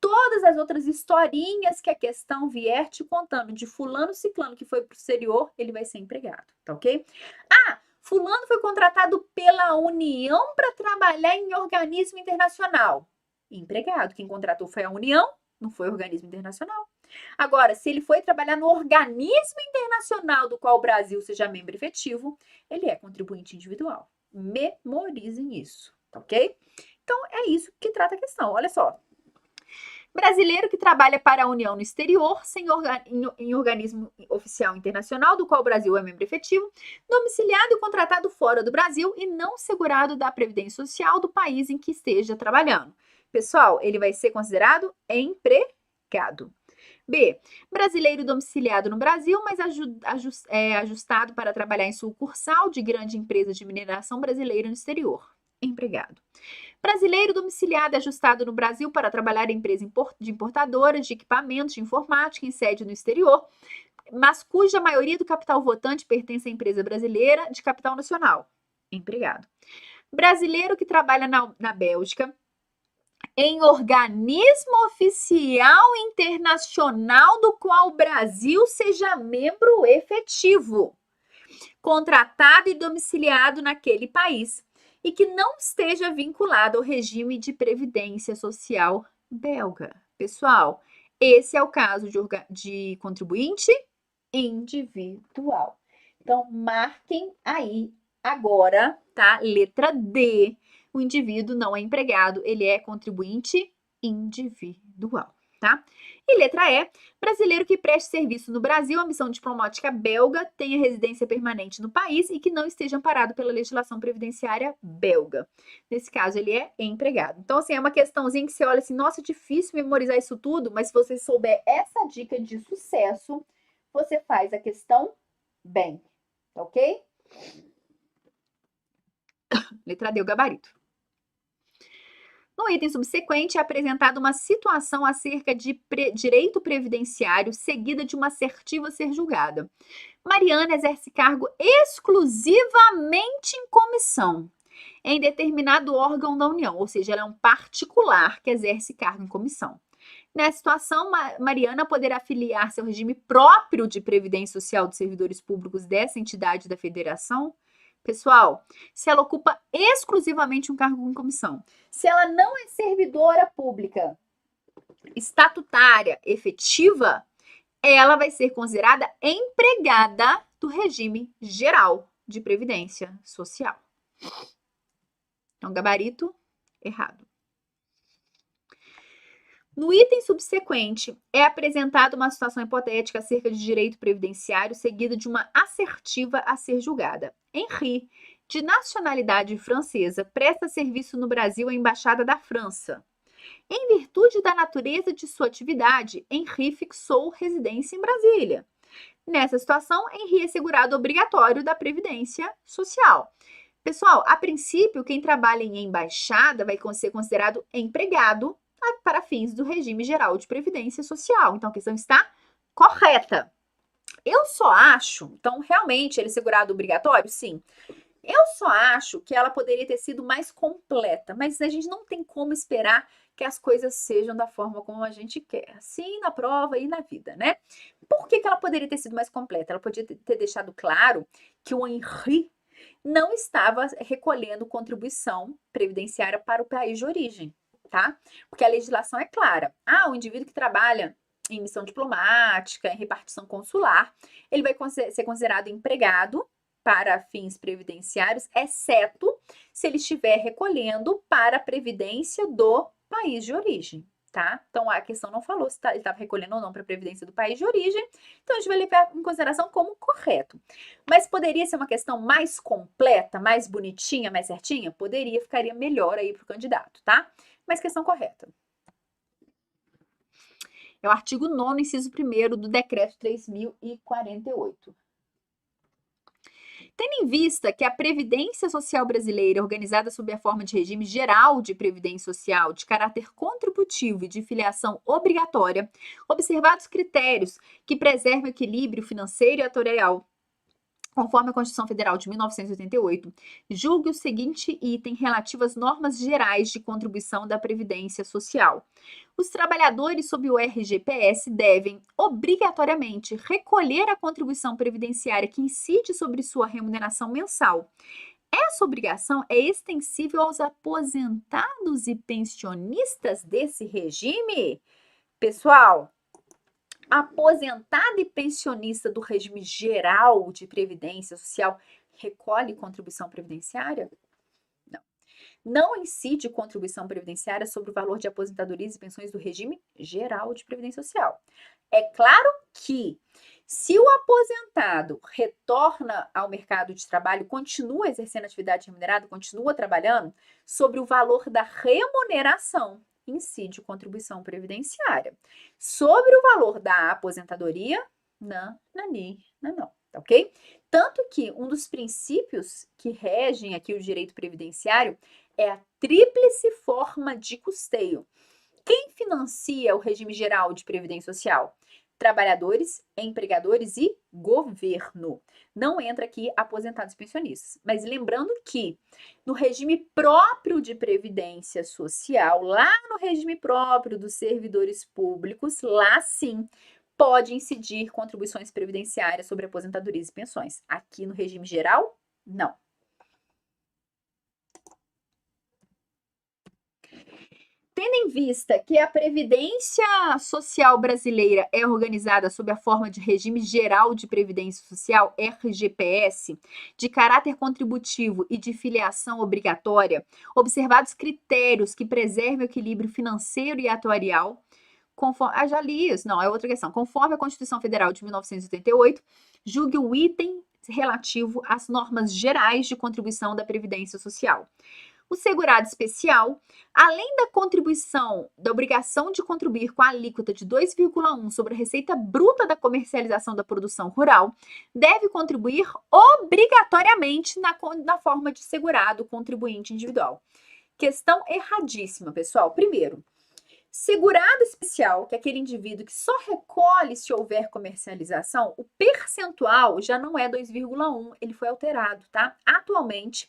todas as outras historinhas que a questão vier te contando de fulano ciclano que foi para o exterior, ele vai ser empregado, tá ok? Ah, fulano foi contratado pela União para trabalhar em organismo internacional. Empregado. Quem contratou foi a União, não foi o organismo internacional. Agora, se ele foi trabalhar no organismo internacional do qual o Brasil seja membro efetivo, ele é contribuinte individual. Memorizem isso, tá ok? Então, é isso que trata a questão. Olha só. Brasileiro que trabalha para a União no exterior, em organismo oficial internacional, do qual o Brasil é membro efetivo, domiciliado e contratado fora do Brasil e não segurado da Previdência Social do país em que esteja trabalhando. Pessoal, ele vai ser considerado empregado. B. Brasileiro domiciliado no Brasil, mas ajustado para trabalhar em sucursal de grande empresa de mineração brasileira no exterior. Empregado. Brasileiro domiciliado e ajustado no Brasil para trabalhar em empresa de importadoras de equipamentos de informática em sede no exterior, mas cuja maioria do capital votante pertence à empresa brasileira de capital nacional. Empregado. Brasileiro que trabalha na Bélgica em organismo oficial internacional do qual o Brasil seja membro efetivo, contratado e domiciliado naquele país e que não esteja vinculado ao regime de previdência social belga. Pessoal, esse é o caso de contribuinte individual. Então, marquem aí agora, tá? Letra D. O indivíduo não é empregado, ele é contribuinte individual, tá? E letra E, brasileiro que preste serviço no Brasil, a missão diplomática belga, tenha residência permanente no país e que não esteja amparado pela legislação previdenciária belga. Nesse caso, ele é empregado. Então, assim, é uma questãozinha que você olha assim, nossa, difícil memorizar isso tudo, mas se você souber essa dica de sucesso, você faz a questão bem, tá ok? Letra D, o gabarito. No item subsequente, é apresentada uma situação acerca de direito previdenciário seguida de uma assertiva a ser julgada. Mariana exerce cargo exclusivamente em comissão, em determinado órgão da União, ou seja, ela é um particular que exerce cargo em comissão. Nessa situação, Mariana poderá filiar-se ao regime próprio de previdência social dos servidores públicos dessa entidade da federação. Pessoal, se ela ocupa exclusivamente um cargo em comissão, se ela não é servidora pública estatutária efetiva, ela vai ser considerada empregada do regime geral de previdência social. Então, gabarito errado. No item subsequente, é apresentada uma situação hipotética acerca de direito previdenciário seguida de uma assertiva a ser julgada. Henri, de nacionalidade francesa, presta serviço no Brasil à Embaixada da França. Em virtude da natureza de sua atividade, Henri fixou residência em Brasília. Nessa situação, Henri é segurado obrigatório da Previdência Social. Pessoal, a princípio, quem trabalha em embaixada vai ser considerado empregado para fins do regime geral de previdência social. Então, a questão está correta. Eu só acho, então, realmente, ele é segurado obrigatório? Sim. Eu só acho que ela poderia ter sido mais completa, mas a gente não tem como esperar que as coisas sejam da forma como a gente quer, assim na prova e na vida, né? Por que ela poderia ter sido mais completa? Ela podia ter deixado claro que o Henri não estava recolhendo contribuição previdenciária para o país de origem, tá? Porque a legislação é clara. O indivíduo que trabalha em missão diplomática, em repartição consular, ele vai ser considerado empregado para fins previdenciários, exceto se ele estiver recolhendo para a previdência do país de origem, tá? Então, a questão não falou se ele estava recolhendo ou não para a previdência do país de origem, então a gente vai levar em consideração como correto. Mas poderia ser uma questão mais completa, mais bonitinha, mais certinha? Poderia, ficaria melhor aí para o candidato, tá? Mas questão correta. É o artigo 9º, inciso 1º do Decreto 3.048. Tendo em vista que a Previdência Social brasileira, organizada sob a forma de regime geral de previdência social de caráter contributivo e de filiação obrigatória, observados critérios que preservam o equilíbrio financeiro e atuarial, conforme a Constituição Federal de 1988, julgue o seguinte item relativo às normas gerais de contribuição da Previdência Social. Os trabalhadores sob o RGPS devem, obrigatoriamente, recolher a contribuição previdenciária que incide sobre sua remuneração mensal. Essa obrigação é extensível aos aposentados e pensionistas desse regime? Pessoal, aposentado e pensionista do regime geral de previdência social recolhe contribuição previdenciária? Não. Não incide contribuição previdenciária sobre o valor de aposentadorias e pensões do regime geral de previdência social. É claro que, se o aposentado retorna ao mercado de trabalho, continua exercendo atividade remunerada, continua trabalhando, sobre o valor da remuneração, incide contribuição previdenciária. Sobre o valor da aposentadoria, não, tá ok? Tanto que um dos princípios que regem aqui o direito previdenciário é a tríplice forma de custeio. Quem financia o regime geral de previdência social? Trabalhadores, empregadores e governo. Não entra aqui aposentados e pensionistas. Mas lembrando que no regime próprio de previdência social, lá no regime próprio dos servidores públicos, lá sim pode incidir contribuições previdenciárias sobre aposentadorias e pensões. Aqui no regime geral, não. Tendo em vista que a Previdência Social brasileira é organizada sob a forma de Regime Geral de Previdência Social, RGPS, de caráter contributivo e de filiação obrigatória, observados critérios que preservem o equilíbrio financeiro e atuarial, conforme, já li isso, não, é outra questão, conforme a Constituição Federal de 1988, julgue o item relativo às normas gerais de contribuição da Previdência Social. O segurado especial, além da contribuição, da obrigação de contribuir com a alíquota de 2,1 sobre a receita bruta da comercialização da produção rural, deve contribuir obrigatoriamente na forma de segurado contribuinte individual. Questão erradíssima, pessoal. Primeiro, segurado especial, que é aquele indivíduo que só recolhe se houver comercialização, o percentual já não é 2,1, ele foi alterado, tá? Atualmente,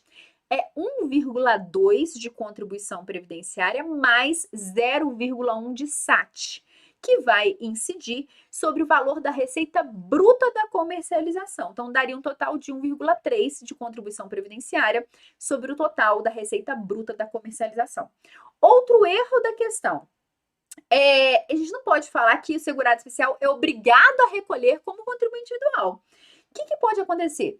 é 1,2 de contribuição previdenciária mais 0,1 de SAT, que vai incidir sobre o valor da receita bruta da comercialização. Então, daria um total de 1,3 de contribuição previdenciária sobre o total da receita bruta da comercialização. Outro erro da questão. A gente não pode falar que o segurado especial é obrigado a recolher como contribuinte individual. O que pode acontecer?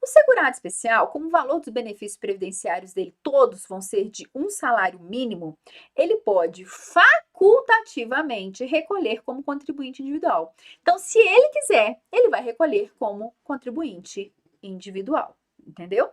O segurado especial, como o valor dos benefícios previdenciários dele todos vão ser de um salário mínimo, ele pode facultativamente recolher como contribuinte individual. Então, se ele quiser, ele vai recolher como contribuinte individual. Entendeu?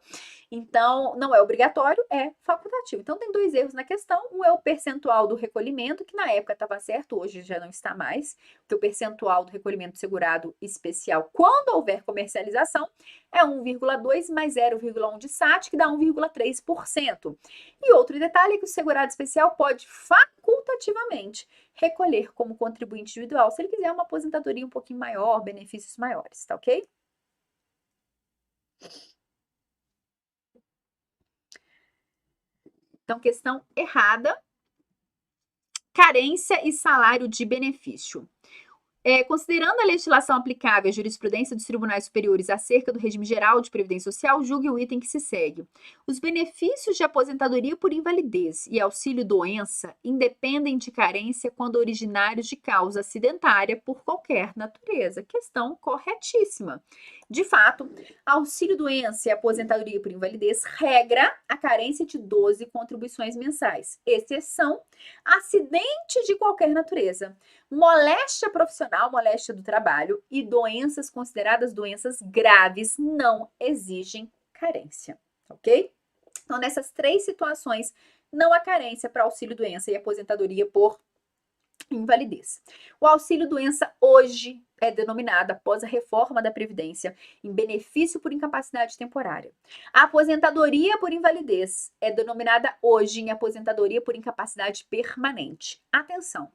Então, não é obrigatório, é facultativo. Então, tem dois erros na questão. Um é o percentual do recolhimento, que na época estava certo, hoje já não está mais, porque o percentual do recolhimento segurado especial, quando houver comercialização, é 1,2 mais 0,1 de SAT, que dá 1,3%. E outro detalhe é que o segurado especial pode facultativamente recolher como contribuinte individual, se ele quiser uma aposentadoria um pouquinho maior, benefícios maiores, tá ok? Então, questão errada. Carência e salário de benefício. Considerando a legislação aplicável e a jurisprudência dos tribunais superiores acerca do regime geral de previdência social, julgue o item que se segue. Os benefícios de aposentadoria por invalidez e auxílio-doença independem de carência quando originários de causa acidentária por qualquer natureza. Questão corretíssima. De fato, auxílio-doença e aposentadoria por invalidez regra a carência de 12 contribuições mensais. Exceção, acidente de qualquer natureza, moléstia profissional, moléstia do trabalho e doenças consideradas doenças graves não exigem carência, ok? Então, nessas 3 situações, não há carência para auxílio-doença e aposentadoria por invalidez. O auxílio-doença hoje é denominado, após a reforma da Previdência, em benefício por incapacidade temporária. A aposentadoria por invalidez é denominada hoje em aposentadoria por incapacidade permanente. Atenção!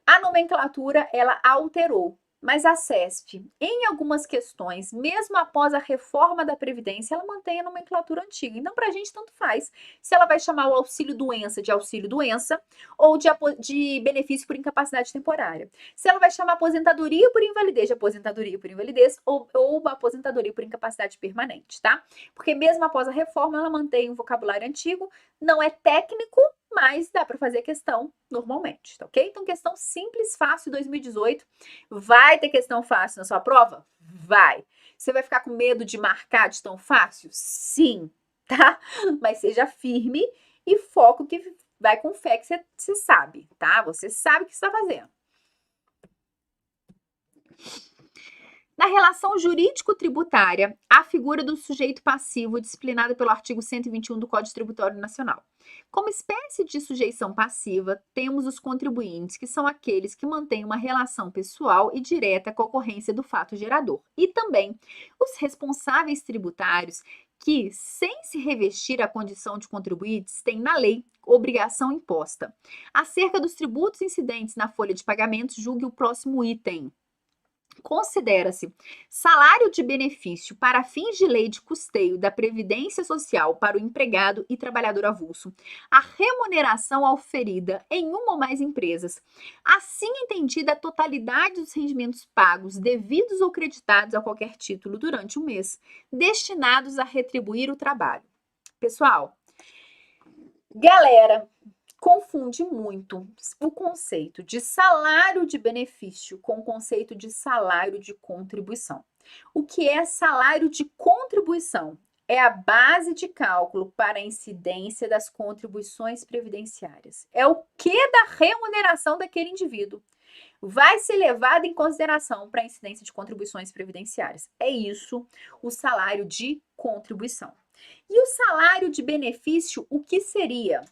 A nomenclatura, ela alterou, mas a CESP, em algumas questões, mesmo após a reforma da Previdência, ela mantém a nomenclatura antiga. Então, para a gente, tanto faz se ela vai chamar o auxílio-doença de auxílio-doença ou de benefício por incapacidade temporária. Se ela vai chamar aposentadoria por invalidez de aposentadoria por invalidez ou aposentadoria por incapacidade permanente, tá? Porque mesmo após a reforma, ela mantém o vocabulário antigo, não é técnico, mas dá para fazer questão normalmente, tá ok? Então, questão simples, fácil, 2018. Vai ter questão fácil na sua prova? Vai. Você vai ficar com medo de marcar de tão fácil? Sim, tá? Mas seja firme e foco que vai com fé que você sabe, tá? Você sabe o que você está fazendo. Na relação jurídico-tributária, a figura do sujeito passivo disciplinada pelo artigo 121 do Código Tributário Nacional. Como espécie de sujeição passiva, temos os contribuintes, que são aqueles que mantêm uma relação pessoal e direta com a ocorrência do fato gerador. E também os responsáveis tributários, que, sem se revestir a condição de contribuintes, têm na lei obrigação imposta. Acerca dos tributos incidentes na folha de pagamentos, julgue o próximo item. Considera-se salário de benefício para fins de lei de custeio da Previdência Social para o empregado e trabalhador avulso a remuneração auferida em uma ou mais empresas, assim entendida a totalidade dos rendimentos pagos, devidos ou creditados a qualquer título durante um mês, destinados a retribuir o trabalho. Pessoal, galera, confunde muito o conceito de salário de benefício com o conceito de salário de contribuição. O que é salário de contribuição? É a base de cálculo para a incidência das contribuições previdenciárias. É o que da remuneração daquele indivíduo vai ser levado em consideração para a incidência de contribuições previdenciárias. É isso, o salário de contribuição. E o salário de benefício, o que seria?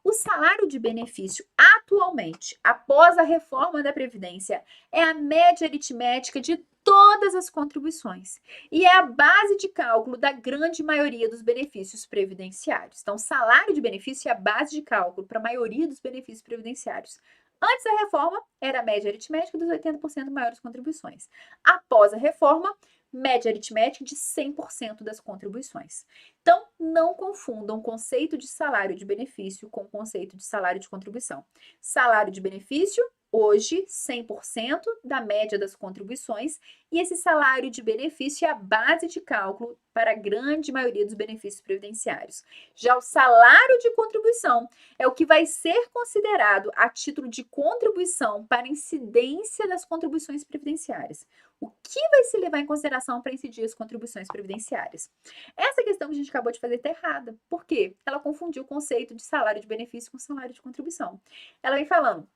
O salário de benefício, atualmente, após a reforma da Previdência, é a média aritmética de todas as contribuições e é a base de cálculo da grande maioria dos benefícios previdenciários. Então, salário de benefício é a base de cálculo para a maioria dos benefícios previdenciários. Antes da reforma, era a média aritmética dos 80% maiores contribuições. Após a reforma, média aritmética de 100% das contribuições. Então, não confundam o conceito de salário de benefício com o conceito de salário de contribuição. Salário de benefício, hoje, 100% da média das contribuições, e esse salário de benefício é a base de cálculo para a grande maioria dos benefícios previdenciários. Já o salário de contribuição é o que vai ser considerado a título de contribuição para incidência das contribuições previdenciárias. O que vai se levar em consideração para incidir as contribuições previdenciárias? Essa questão que a gente acabou de fazer está errada. Por quê? Ela confundiu o conceito de salário de benefício com salário de contribuição. Ela vem falando,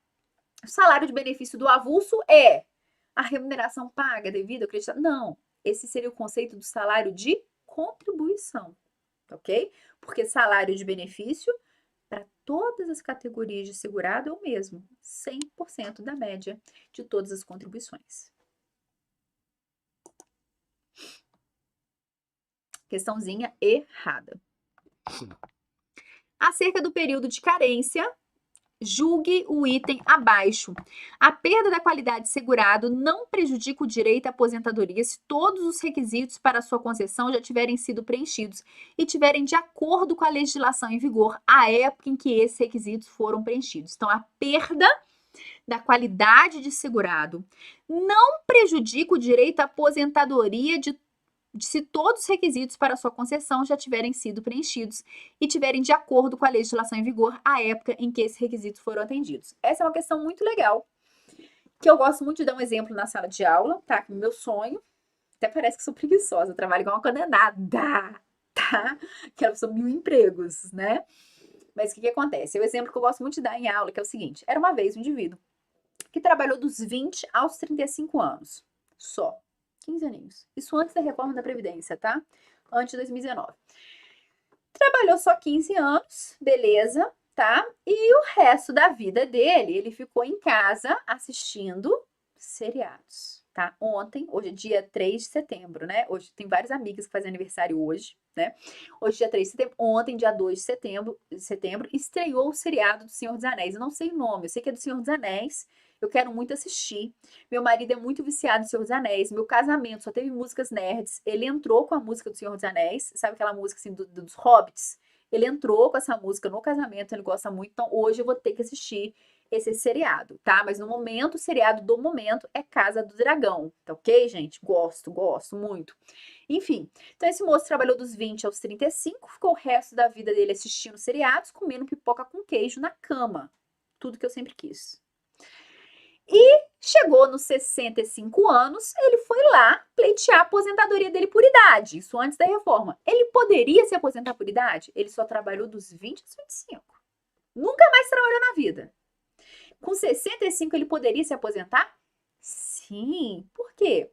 o salário de benefício do avulso é a remuneração paga, devida, acreditada? Não, esse seria o conceito do salário de contribuição, ok? Porque salário de benefício, para todas as categorias de segurado, é o mesmo, 100% da média de todas as contribuições. Questãozinha errada. Acerca do período de carência, julgue o item abaixo. A perda da qualidade de segurado não prejudica o direito à aposentadoria se todos os requisitos para sua concessão já tiverem sido preenchidos e tiverem de acordo com a legislação em vigor à época em que esses requisitos foram preenchidos. Então, a perda da qualidade de segurado não prejudica o direito à aposentadoria se todos os requisitos para sua concessão já tiverem sido preenchidos e tiverem de acordo com a legislação em vigor à época em que esses requisitos foram atendidos. Essa é uma questão muito legal, que eu gosto muito de dar um exemplo na sala de aula, tá? Meu sonho, até parece que sou preguiçosa, eu trabalho igual uma condenada, tá? Quero pessoa 1000 empregos, né? Mas o que acontece? É o exemplo que eu gosto muito de dar em aula, que é o seguinte: era uma vez um indivíduo que trabalhou dos 20 aos 35 anos, só. 15 aninhos. Isso antes da reforma da Previdência, tá? Antes de 2019. Trabalhou só 15 anos, beleza, tá? E o resto da vida dele, ele ficou em casa assistindo seriados, tá? Ontem, hoje é dia 3 de setembro, né? Hoje tem várias amigas que fazem aniversário hoje, né? Hoje, dia 3 de setembro. Ontem, dia 2 de setembro, estreou o seriado do Senhor dos Anéis. Eu não sei o nome, eu sei que é do Senhor dos Anéis. Eu quero muito assistir. Meu marido é muito viciado em Senhor dos Anéis. Meu casamento só teve músicas nerds. Ele entrou com a música do Senhor dos Anéis. Sabe aquela música assim dos Hobbits? Ele entrou com essa música no casamento. Ele gosta muito. Então hoje eu vou ter que assistir esse seriado, tá? Mas no momento, o seriado do momento é Casa do Dragão. Tá ok, gente? Gosto muito. Enfim, então esse moço trabalhou dos 20 aos 35. Ficou o resto da vida dele assistindo seriados, comendo pipoca com queijo na cama. Tudo que eu sempre quis. E chegou nos 65 anos, ele foi lá pleitear a aposentadoria dele por idade, isso antes da reforma. Ele poderia se aposentar por idade? Ele só trabalhou dos 20 aos 25. Nunca mais trabalhou na vida. Com 65 ele poderia se aposentar? Sim. Por quê?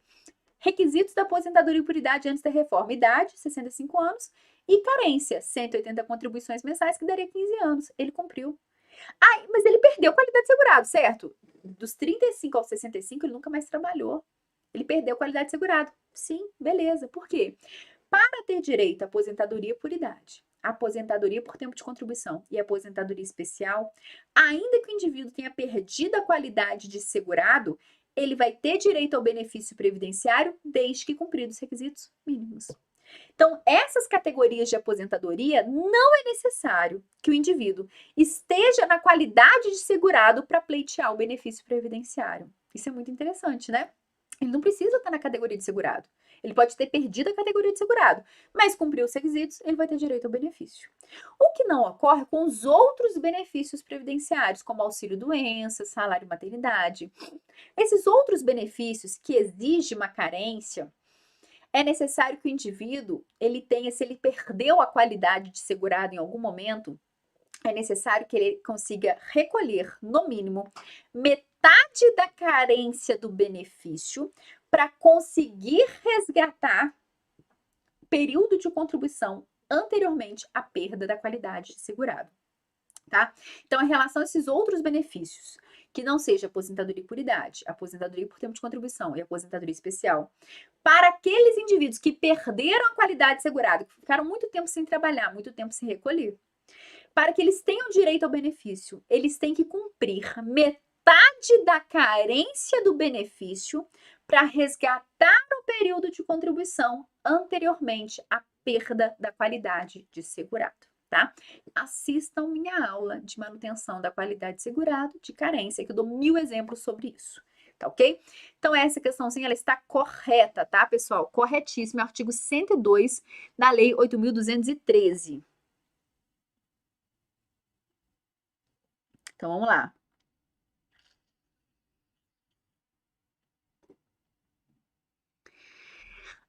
Requisitos da aposentadoria por idade antes da reforma: idade, 65 anos, e carência, 180 contribuições mensais, que daria 15 anos. Ele cumpriu. Ah, mas ele perdeu qualidade de segurado, certo? Dos 35 aos 65, ele nunca mais trabalhou. Ele perdeu qualidade de segurado. Sim, beleza. Por quê? Para ter direito à aposentadoria por idade, aposentadoria por tempo de contribuição e aposentadoria especial, ainda que o indivíduo tenha perdido a qualidade de segurado, ele vai ter direito ao benefício previdenciário desde que cumpridos os requisitos mínimos. Então, essas categorias de aposentadoria, não é necessário que o indivíduo esteja na qualidade de segurado para pleitear o benefício previdenciário. Isso é muito interessante, né? Ele não precisa estar na categoria de segurado. Ele pode ter perdido a categoria de segurado, mas cumpriu os requisitos, ele vai ter direito ao benefício. O que não ocorre com os outros benefícios previdenciários, como auxílio-doença, salário-maternidade. Esses outros benefícios que exigem uma carência, é necessário que o indivíduo, ele tenha, se ele perdeu a qualidade de segurado em algum momento, é necessário que ele consiga recolher, no mínimo, metade da carência do benefício para conseguir resgatar período de contribuição anteriormente à perda da qualidade de segurado, tá? Então, em relação a esses outros benefícios, que não seja aposentadoria por idade, aposentadoria por tempo de contribuição e aposentadoria especial, para aqueles indivíduos que perderam a qualidade de segurado, que ficaram muito tempo sem trabalhar, muito tempo sem recolher, para que eles tenham direito ao benefício, eles têm que cumprir metade da carência do benefício para resgatar o período de contribuição anteriormente à perda da qualidade de segurado, tá? Assistam minha aula de manutenção da qualidade de segurado de carência, que eu dou 1000 exemplos sobre isso, tá ok? Então, essa questãozinha, ela está correta, tá, pessoal? Corretíssimo, artigo 102 da Lei 8.213. Então, vamos lá.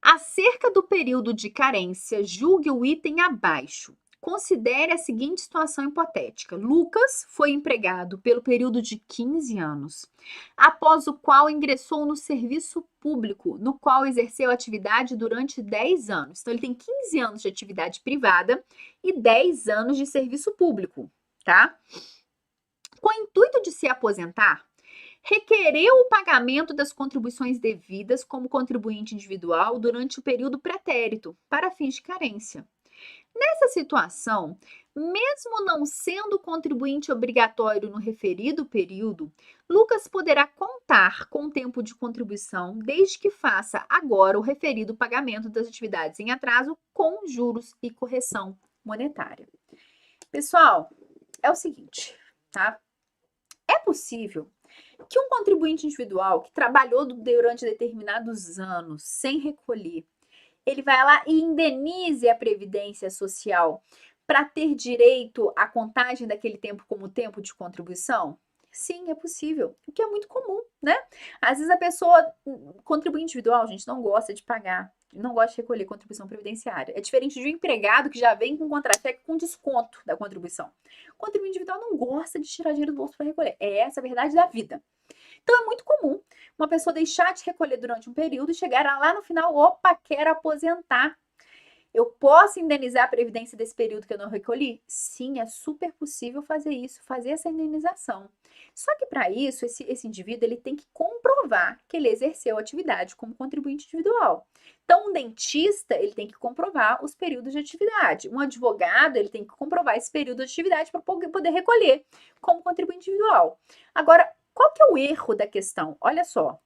Acerca do período de carência, julgue o item abaixo. Considere a seguinte situação hipotética. Lucas foi empregado pelo período de 15 anos, após o qual ingressou no serviço público, no qual exerceu atividade durante 10 anos. Então, ele tem 15 anos de atividade privada e 10 anos de serviço público, tá? Com o intuito de se aposentar, requereu o pagamento das contribuições devidas como contribuinte individual durante o período pretérito, para fins de carência. Nessa situação, mesmo não sendo contribuinte obrigatório no referido período, Lucas poderá contar com o tempo de contribuição desde que faça agora o referido pagamento das atividades em atraso com juros e correção monetária. Pessoal, é o seguinte, tá? É possível que um contribuinte individual que trabalhou durante determinados anos sem recolher, ele vai lá e indenize a Previdência Social para ter direito à contagem daquele tempo como tempo de contribuição? Sim, é possível, o que é muito comum, né? Às vezes a pessoa, contribuinte individual, gente, não gosta de pagar, não gosta de recolher contribuição previdenciária. É diferente de um empregado que já vem com contra-cheque com desconto da contribuição. O contribuinte individual não gosta de tirar dinheiro do bolso para recolher. É essa a verdade da vida. Então é muito comum uma pessoa deixar de recolher durante um período e chegar lá no final, opa, quero aposentar. Eu posso indenizar a previdência desse período que eu não recolhi? Sim, é super possível fazer isso, fazer essa indenização. Só que para isso, esse indivíduo ele tem que comprovar que ele exerceu a atividade como contribuinte individual. Então, um dentista ele tem que comprovar os períodos de atividade. Um advogado ele tem que comprovar esse período de atividade para poder recolher como contribuinte individual. Agora, qual que é o erro da questão? Olha só.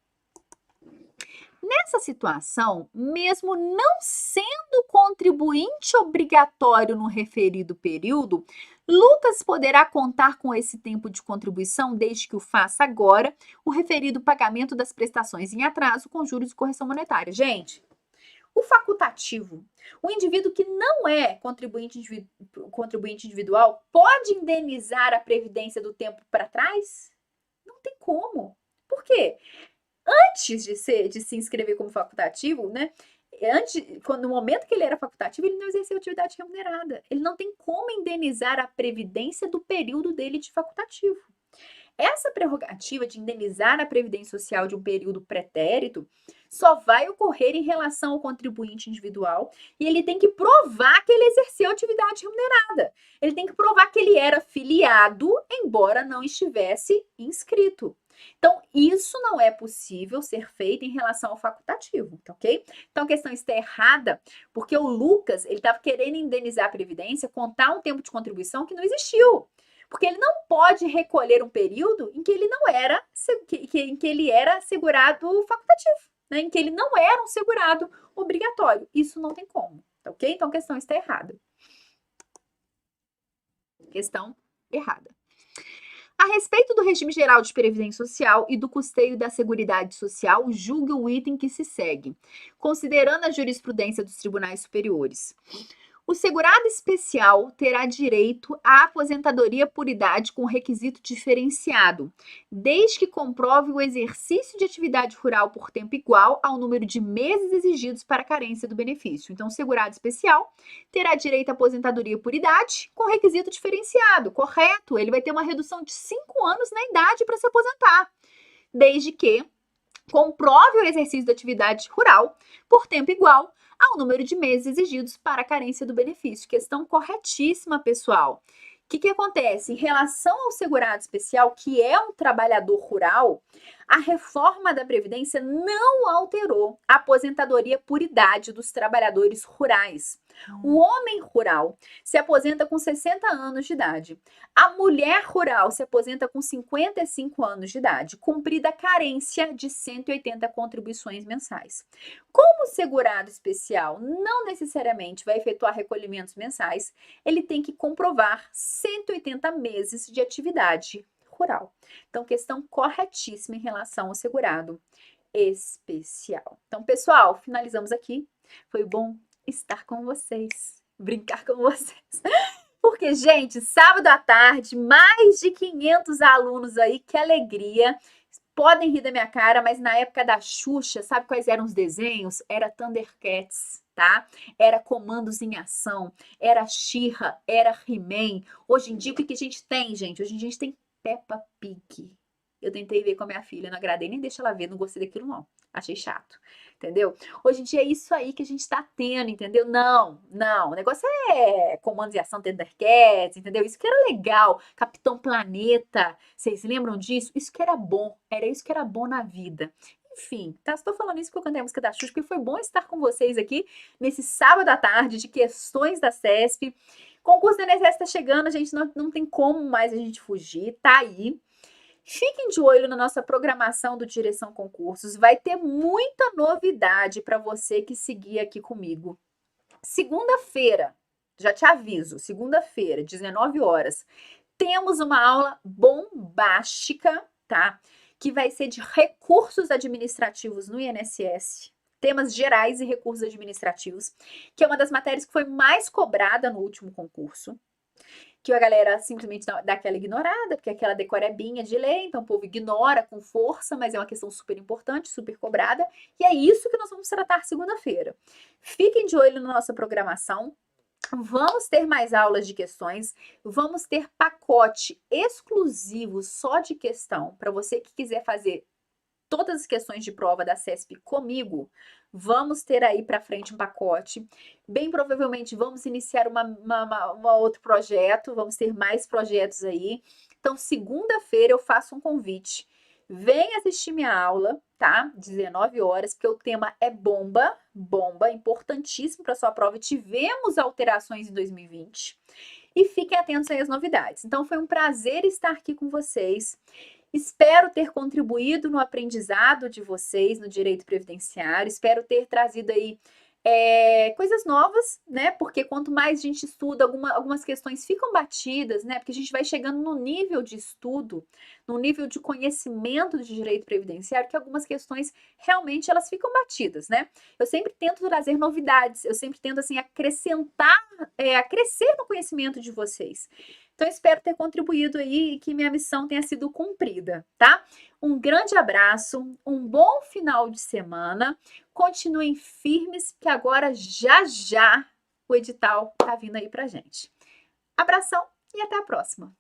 Nessa situação, mesmo não sendo contribuinte obrigatório no referido período, Lucas poderá contar com esse tempo de contribuição desde que o faça agora o referido pagamento das prestações em atraso com juros e correção monetária. Gente, o facultativo, o indivíduo que não é contribuinte individual, pode indenizar a previdência do tempo para trás? Não tem como. Por quê? Antes de se inscrever como facultativo, né? No momento que ele era facultativo, ele não exerceu atividade remunerada. Ele não tem como indenizar a previdência do período dele de facultativo. Essa prerrogativa de indenizar a previdência social de um período pretérito só vai ocorrer em relação ao contribuinte individual e ele tem que provar que ele exerceu atividade remunerada. Ele tem que provar que ele era filiado, embora não estivesse inscrito. Então, isso não é possível ser feito em relação ao facultativo, tá ok? Então, a questão está errada, porque o Lucas, ele estava querendo indenizar a previdência, contar um tempo de contribuição que não existiu. Porque ele não pode recolher um período em que ele não era, em que ele era segurado facultativo, né? Em que ele não era um segurado obrigatório. Isso não tem como, tá ok? Então, a questão está errada. Questão errada. A respeito do regime geral de previdência social e do custeio da Seguridade Social, julgue o item que se segue, considerando a jurisprudência dos tribunais superiores. O segurado especial terá direito à aposentadoria por idade com requisito diferenciado, desde que comprove o exercício de atividade rural por tempo igual ao número de meses exigidos para a carência do benefício. Então, o segurado especial terá direito à aposentadoria por idade com requisito diferenciado, correto? Ele vai ter uma redução de 5 anos na idade para se aposentar, desde que comprove o exercício da atividade rural por tempo igual ao número de meses exigidos para a carência do benefício. Questão corretíssima, pessoal. O que acontece? Em relação ao segurado especial, que é um trabalhador rural, a reforma da Previdência não alterou a aposentadoria por idade dos trabalhadores rurais. O homem rural se aposenta com 60 anos de idade. A mulher rural se aposenta com 55 anos de idade, cumprida a carência de 180 contribuições mensais. Como o segurado especial não necessariamente vai efetuar recolhimentos mensais, ele tem que comprovar 180 meses de atividade rural. Então, questão corretíssima em relação ao segurado especial. Então, pessoal, finalizamos aqui. Foi bom estar com vocês, brincar com vocês. Porque, gente, sábado à tarde, mais de 500 alunos aí, que alegria. Podem rir da minha cara, mas na época da Xuxa, sabe quais eram os desenhos? Era Thundercats, tá? Era Comandos em Ação, era She-Ra, era He-Man. Hoje em dia, o que a gente tem, gente? Hoje em dia a gente tem Peppa Pig. Eu tentei ver com a minha filha, não agradei, nem deixa ela ver, não gostei daquilo não. Achei chato, entendeu? Hoje em dia é isso aí que a gente tá tendo, entendeu? Não, o negócio é Comandos em Ação, Thundercats, entendeu? Isso que era legal, Capitão Planeta, vocês lembram disso? Isso que era bom, era isso que era bom na vida. Enfim, tá? Estou falando isso porque eu cantei a música da Xuxa, porque foi bom estar com vocês aqui nesse sábado à tarde de questões da CESP. Concurso da INSS está chegando, a gente não tem como mais a gente fugir, tá aí. Fiquem de olho na nossa programação do Direção Concursos, vai ter muita novidade para você que seguir aqui comigo. Segunda-feira, já te aviso, segunda-feira, 19 horas, temos uma aula bombástica, tá? que vai ser de recursos administrativos no INSS. Temas gerais e recursos administrativos, que é uma das matérias que foi mais cobrada no último concurso, que a galera simplesmente dá aquela ignorada, porque aquela decorebinha de lei, então o povo ignora com força, mas é uma questão super importante, super cobrada, e é isso que nós vamos tratar segunda-feira. Fiquem de olho na nossa programação. Vamos ter mais aulas de questões, vamos ter pacote exclusivo só de questão, para você que quiser fazer todas as questões de prova da CESP comigo, vamos ter aí para frente um pacote. Bem provavelmente vamos iniciar outro projeto, vamos ter mais projetos aí. Então, segunda-feira eu faço um convite. Vem assistir minha aula, tá? 19 horas, porque o tema é bomba, importantíssimo para sua prova. Tivemos alterações em 2020. E fiquem atentos aí às novidades. Então, foi um prazer estar aqui com vocês. Espero ter contribuído no aprendizado de vocês no direito previdenciário, espero ter trazido aí coisas novas, né? Porque quanto mais a gente estuda, algumas questões ficam batidas, né? Porque a gente vai chegando no nível de estudo, no nível de conhecimento de direito previdenciário, que algumas questões realmente elas ficam batidas, né? Eu sempre tento trazer novidades, eu sempre tento assim acrescentar, crescer no conhecimento de vocês. Então, espero ter contribuído aí e que minha missão tenha sido cumprida, tá? Um grande abraço, um bom final de semana. Continuem firmes, que agora já o edital tá vindo aí pra gente. Abração e até a próxima!